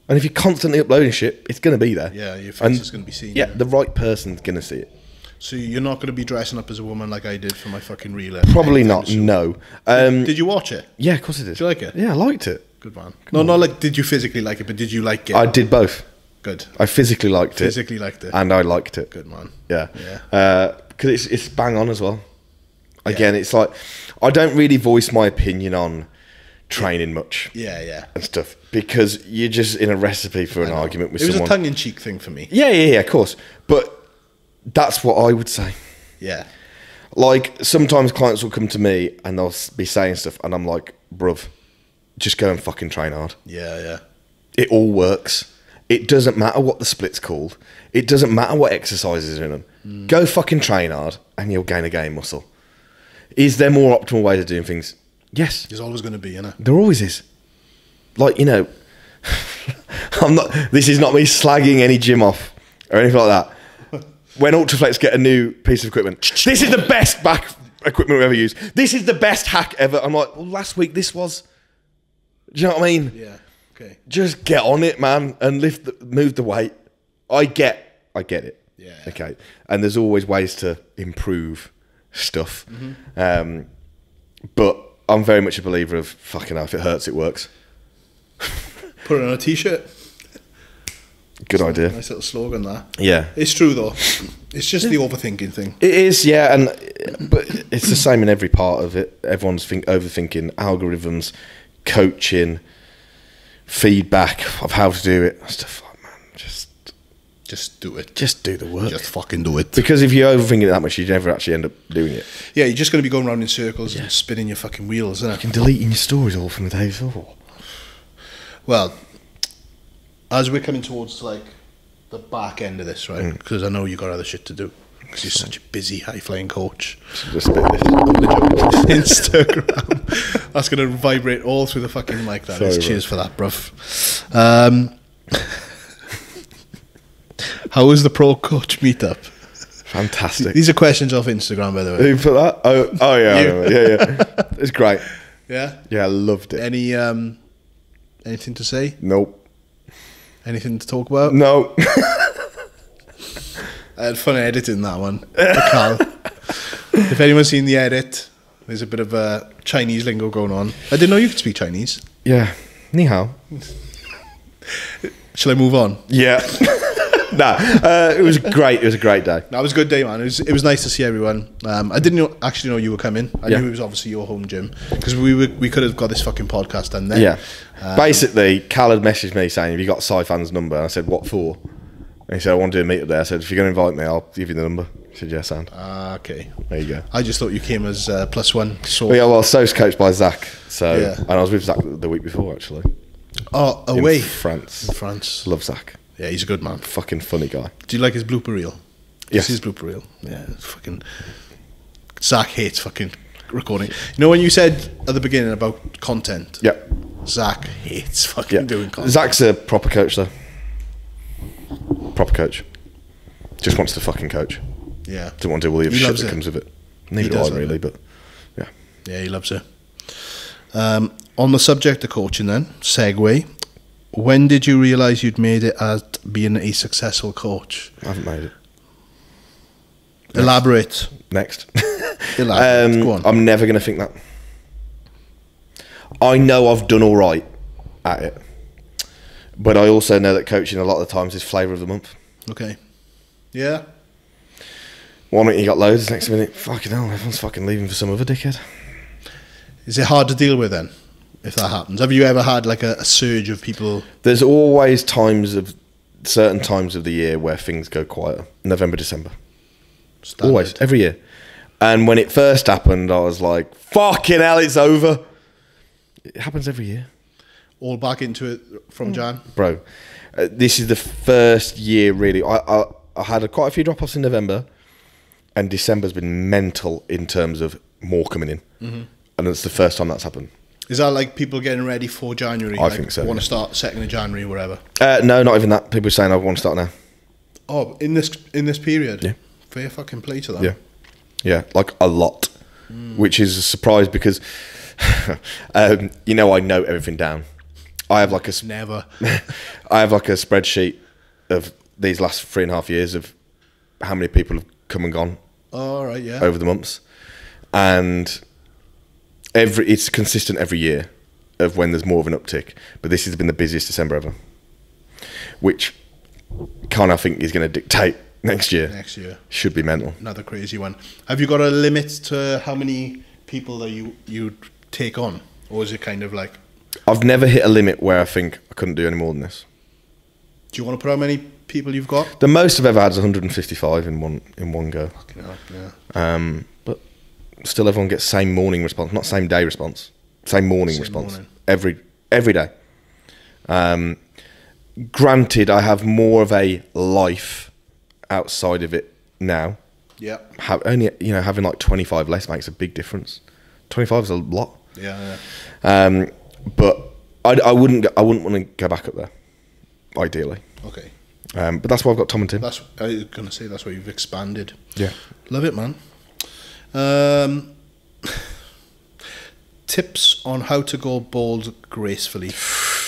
And if you're constantly uploading shit, it's going to be there. Yeah, your face is going to be seen. Yeah, the right person's going to see it. So you're not going to be dressing up as a woman like I did for my fucking reel? Probably not, no. Did you watch it? Yeah, of course I did. Did you like it? Yeah, I liked it. Good man. No, not like did you physically like it, but did you like it? I did both. Good. I physically liked it. Physically liked it. And I liked it. Good man. Yeah. Yeah. Because it's bang on as well. Again, it's like, I don't really voice my opinion on training much. Yeah, yeah. And stuff. Because you're just in a recipe for an argument with someone. It was a tongue-in-cheek thing for me. Yeah, of course. But that's what I would say. Yeah. Like, sometimes clients will come to me and they'll be saying stuff and I'm like, bruv, just go and fucking train hard. Yeah, yeah. It all works. It doesn't matter what the split's called. It doesn't matter what exercises are in them. Go fucking train hard and you'll gain a game muscle. Is there more optimal ways of doing things? Yes. There's always going to be, innit? There always is. Like, you know, this is not me slagging any gym off or anything like that. When Ultraflex get a new piece of equipment, this is the best back equipment we've ever used. This is the best hack ever. I'm like, well, last week this was. Do you know what I mean? Yeah. Okay. Just get on it, man, and move the weight. I get it. Yeah. Okay. And there's always ways to improve stuff. Mm-hmm. But I'm very much a believer of fucking hell, if it hurts, it works. Put it on a t-shirt. Good idea. Nice little slogan, that. Yeah. It's true, though. It's just the overthinking thing. It is, yeah, but it's the same in every part of it. Everyone's overthinking algorithms, coaching, feedback of how to do it. Stuff like, man, just do it. Just do the work. Just fucking do it. Because if you're overthinking it that much, you never actually end up doing it. Yeah, you're just going to be going around in circles and spinning your fucking wheels, isn't it? You can deleting your stories all from the day before. Well, as we're coming towards like the back end of this, right? Because I know you got other shit to do. Because you're such a busy, high-flying coach. Just spit this. Instagram. That's going to vibrate all through the fucking mic. That is. Cheers for that, bruv. How was the pro coach meetup? Fantastic. These are questions off Instagram, by the way. Who put that? Oh yeah, yeah. It's great. Yeah? Yeah, I loved it. Anything to say? Nope. Anything to talk about? No. I had fun editing that one. Cal. If anyone's seen the edit, there's a bit of a Chinese lingo going on. I didn't know you could speak Chinese. Yeah. Ni hao. Shall I move on? Yeah. It was great. It was a great day. That was a good day, man. It was nice to see everyone. I didn't actually know you were coming. I knew it was obviously your home gym because we could have got this fucking podcast done there. Yeah. Basically, Cal had messaged me saying, "Have you got Saifan's number?" And I said, "What for?" And he said, "I want to do a meet up there." I said, "If you're going to invite me, I'll give you the number." He said, "Yeah, sound." Okay. There you go. I just thought you came as +1. So yeah, well, So's coached by Zach. So, and I was with Zach the week before actually. Oh, away in France. In France. Love Zach. Yeah, he's a good man. Fucking funny guy. Do you like his blooper reel? Yes. His blooper reel. Yeah, it's fucking. Zach hates fucking recording. You know when you said at the beginning about content? Yep. Zach hates fucking doing content. Zach's a proper coach though. Proper coach. Just wants to fucking coach. Yeah. Doesn't want to do all the other shit that comes with it. Neither do I really, but yeah. Yeah, he loves it. On the subject of coaching then, segue. When did you realise you'd made it at being a successful coach? I haven't made it. Elaborate. Next. Elaborate. Go on. I'm never going to think that. I know I've done all right at it, but I also know that coaching a lot of the times is flavour of the month. Okay. Yeah. One minute you got loads, next minute, fucking hell, everyone's fucking leaving for some other dickhead. Is it hard to deal with then, if that happens? Have you ever had like a surge of people? There's always certain times of the year where things go quieter. November, December. Standard. Always, every year. And when it first happened, I was like, fucking hell, it's over. It happens every year. All back into it from Jan? Bro, this is the first year really. I had quite a few drop-offs in November, and December's been mental in terms of more coming in. Mm-hmm. And it's the first time that's happened. Is that like people getting ready for January? I think so. Want to start 2nd of January, wherever? No, not even that. People are saying I want to start now. Oh, in this period? Yeah. Fair fucking play to that. Yeah. Yeah, like a lot. Which is a surprise because, I know everything down. I have like Never. I have like a spreadsheet of these last 3.5 years of how many people have come and gone. Oh, right, yeah. Over the months. And it's consistent every year of when there's more of an uptick, but this has been the busiest December ever, which kind of think is going to dictate next year. Should be mental. Another crazy one. Have you got a limit to how many people that you take on, or is it kind of like? I've never hit a limit where I think I couldn't do any more than this. Do you want to put how many people you've got? The most I've ever had is 155 in one go. Fucking hell, yeah. But still, everyone gets same morning response, not same day response, same morning response. Every day. Granted, I have more of a life outside of it now. Yeah. Having like 25 less makes a big difference. 25 is a lot. Yeah. But I wouldn't want to go back up there, ideally. Okay. But that's why I've got Tom and Tim. I was going to say that's why you've expanded. Yeah. Love it, man. Tips on how to go bald gracefully.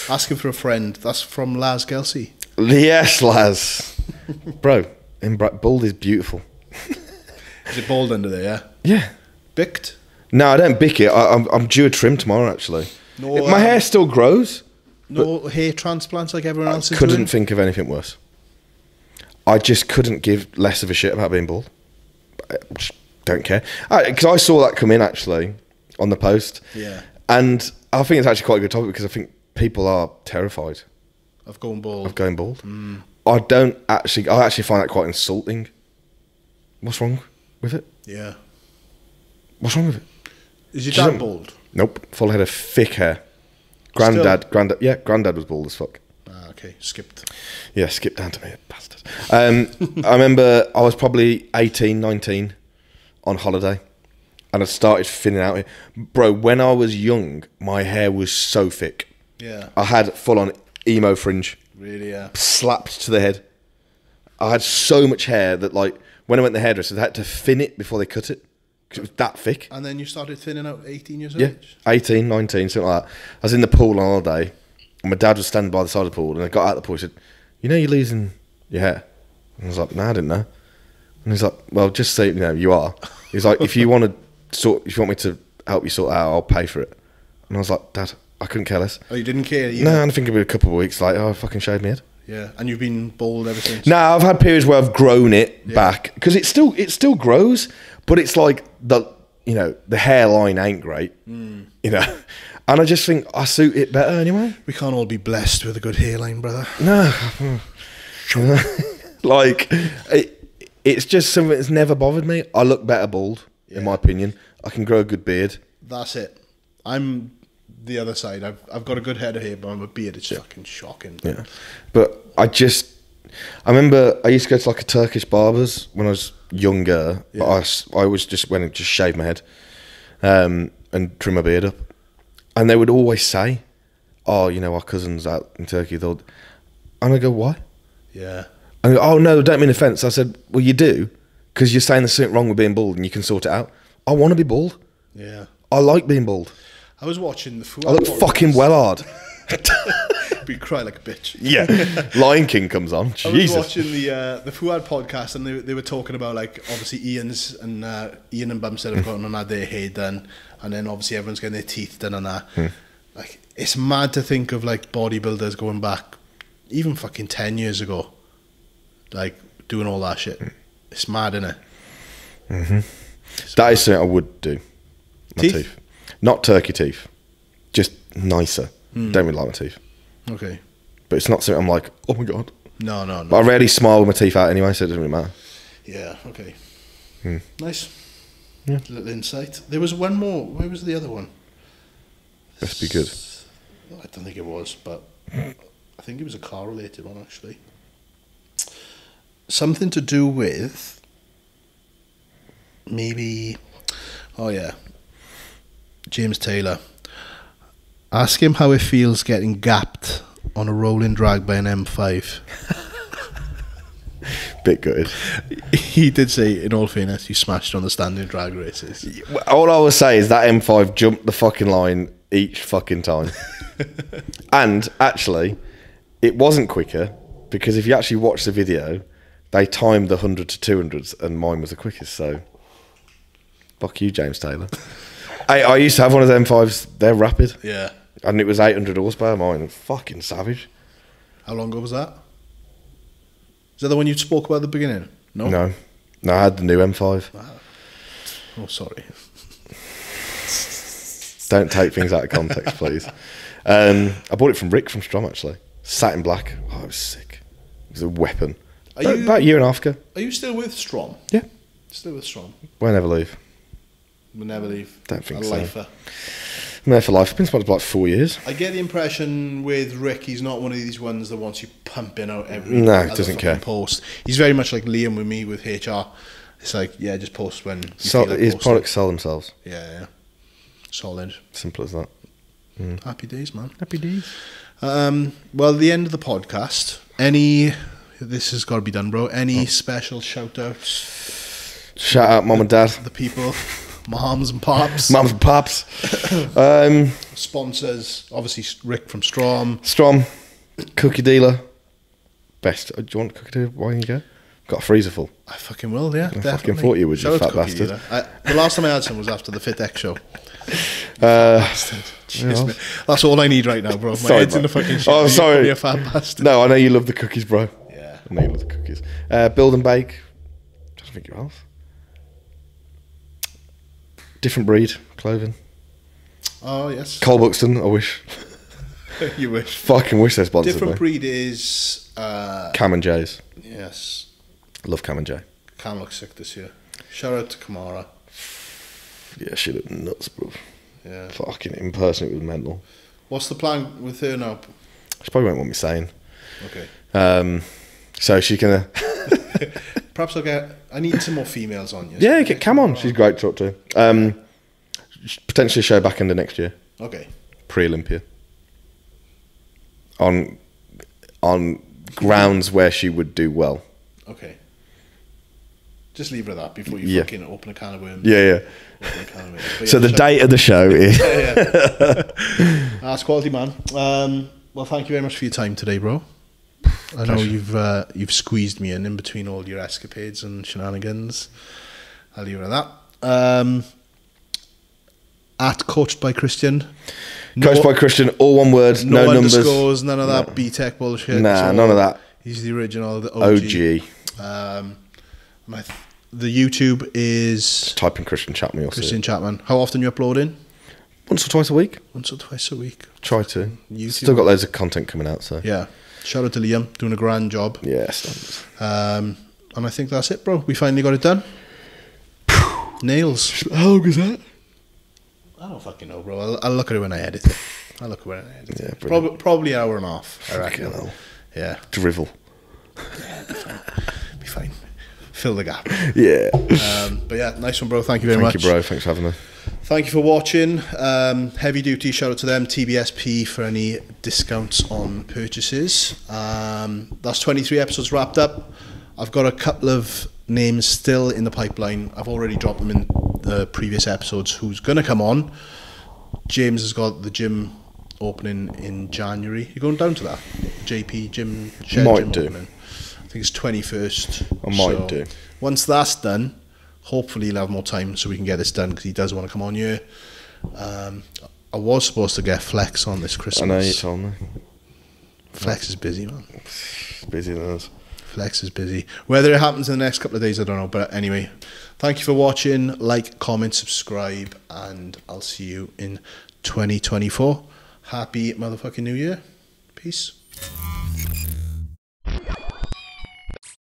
Asking for a friend. That's from Laz Gelsey. Yes, Laz. Bro, bald is beautiful. Is it bald under there, yeah? Yeah. Bicked? No, I don't bick it. I'm due a trim tomorrow, actually. No, my hair still grows. No hair transplants like everyone else is doing? I couldn't doing? think of anything worse. I just couldn't give less of a shit about being bald. I just don't care. Because I saw that come in, actually, on the post. Yeah. And I think it's actually quite a good topic because I think people are terrified. Of going bald? Mm. I actually find that quite insulting. What's wrong with it? Yeah. What's wrong with it? Is your dad bald? Nope. Full head of thick hair. Granddad was bald as fuck. Ah, okay. Skipped. Yeah, skipped down to me, bastard. I remember I was probably 18, 19 on holiday and I started thinning out here. Bro, when I was young, my hair was so thick. Yeah. I had full on emo fringe. Really, yeah. Slapped to the head. I had so much hair that, like, when I went to the hairdresser, they had to thin it before they cut it. Because it was that thick. And then you started thinning out 18 years yeah, age? 18, 19, something like that. I was in the pool on holiday, and my dad was standing by the side of the pool, and I got out of the pool, he said, you know you're losing your hair? And I was like, no, I didn't know. And he's like, well, just say, you are. He's like, if you want me to help you sort that out, I'll pay for it. And I was like, Dad, I couldn't care less. Oh, you didn't care either? No, and I think it'd be a couple of weeks, like, I fucking shaved my head. Yeah, and you've been bald ever since? No, I've had periods where I've grown it back, because it still grows, but it's like the hairline ain't great, and I just think I suit it better anyway. We can't all be blessed with a good hairline, brother. No. Like, it's just something that's never bothered me. I look better bald, in my opinion. I can grow a good beard. That's it. I'm the other side. I've got a good head of hair, but I'm a beard. It's fucking shocking. Yeah. But I remember I used to go to like a Turkish barber's when I was younger. Yeah. But I always just went and just shaved my head and trim my beard up. And they would always say, oh, our cousin's out in Turkey. And I go, why? Yeah. And I go, oh, no, don't mean offence. I said, well, you do, because you're saying there's something wrong with being bald and you can sort it out. I want to be bald. Yeah. I like being bald. I was watching the food. I look fucking well hard. We cry like a bitch. Yeah, Lion King comes on. Jesus. I was watching the Fuad podcast, and they were talking about, like, obviously Ian and Bumstead have gone and had their hair done, and then obviously everyone's getting their teeth done and that. Like, it's mad to think of, like, bodybuilders going back even fucking 10 years ago, like, doing all that shit. It's mad, isn't it? That is something I would do. My teeth. Not turkey teeth, just nicer. Don't really like my teeth. Okay. But it's not something I'm like, oh my god. No. But I rarely smile with my teeth out anyway, so it doesn't really matter. Yeah, okay. Nice. Yeah. Little insight. There was one more. Where was the other one? Must be good. I don't think it was, but I think it was a car related one, actually. Something to do with maybe, oh yeah, James Taylor. Ask him how it feels getting gapped on a rolling drag by an M5. Bit good. He did say, in all fairness, he smashed on the standing drag races. All I will say is that M5 jumped the fucking line each fucking time. And actually, it wasn't quicker, because if you actually watch the video, they timed the 100 to 200s and mine was the quickest, so fuck you, James Taylor. I used to have one of them M5s. They're rapid. Yeah. And it was 800 horsepower. Mine fucking savage. How long ago was that? Is that the one you spoke about at the beginning? No, I had the new M5. Oh, sorry. Don't take things out of context, please. I bought it from Rick from Strom, actually. Satin black. Oh, it was sick. It was a weapon. About a year and a half ago. Are you still with Strom? Yeah. Still with Strom. We'll never leave. We'll never leave. Don't think a so. Lifer. I'm there for life. I've been sponsored for like 4 years. I get the impression with Rick, he's not one of these ones that wants you pumping out every No, he doesn't care. Post. He's very much like Liam with me with HR. It's like, yeah, just post when you feel like his posting. products sell themselves. Yeah. Solid. Simple as that. Happy days, man. Happy days. Well, the end of the podcast. This has got to be done, bro. Any special shout outs? Shout out mum and dad. The people. Moms and pops. Mums and pops. Sponsors. Obviously, Rick from Strom. Cookie dealer. Best. Do you want a cookie dealer? Why don't you go? Got a freezer full. I fucking will, yeah. I fucking thought you would, you fat bastard. The last time I had some was after the Fit X show. Jeez, that's all I need right now, bro. My sorry, head's in the fucking shit. Oh, sorry. You're a fat bastard. No, I know you love the cookies, bro. Yeah. I know you love the cookies. Build and bake. I don't think you else. Different breed clothing. Oh, yes. Cole Buxton, I wish. You wish. Fucking wish they sponsored Different me. breed is... Cam and J's. Yes. I love Cam and J. Cam looks sick this year. Shout out to Kamara. Yeah, she looked nuts, bro. Yeah. Fucking in person, it was mental. What's the plan with her now? She probably won't want me saying. Okay. So she can... Perhaps I need some more females on you. Yeah, get Cam on. She's great to talk to. Potentially show back into next year. Okay. Pre-Olympia. On grounds where she would do well. Okay. Just leave it at that before you fucking open a can of worms. Yeah. So the date of the show is... That's quality, man. Well, thank you very much for your time today, bro. I know you've squeezed me in between all your escapades and shenanigans. I'll leave it at that. At Coached by Christian. Coached by Christian, all one word, no numbers. Underscores, none of that B-Tech bullshit. Nah, none of that. He's the original, the OG. The YouTube is... Just type in Christian Chapman. Christian Chapman. How often you uploading? Once or twice a week. Once or twice a week. Try to. YouTube. Still got loads of content coming out, so... Yeah. Shout out to Liam, doing a grand job. Yes. And I think that's it, bro. We finally got it done. Nails. How long is that? I don't fucking know, bro. I'll look at it when I edit it. Yeah, probably an hour and a half, I reckon. Hell. Yeah. Drivel. Yeah, be fine. Fill the gap. Yeah. But yeah, nice one, bro. Thank you very much. Thank you, bro. Thanks for having me. Thank you for watching. Heavy Duty, shout out to them. TBSP for any discounts on purchases. That's 23 episodes wrapped up. I've got a couple of names still in the pipeline. I've already dropped them in the previous episodes. Who's going to come on? James has got the gym opening in January. You're going down to that? JP Gym Shed Might Gym do. opening. I think it's 21st. I might do. Once that's done, hopefully he'll have more time so we can get this done, because he does want to come on here. I was supposed to get Flex on this Christmas. I know you told me. Flex is busy, man. Busy than us. Flex is busy. Whether it happens in the next couple of days, I don't know. But anyway, thank you for watching. Like, comment, subscribe, and I'll see you in 2024. Happy motherfucking New Year. Peace.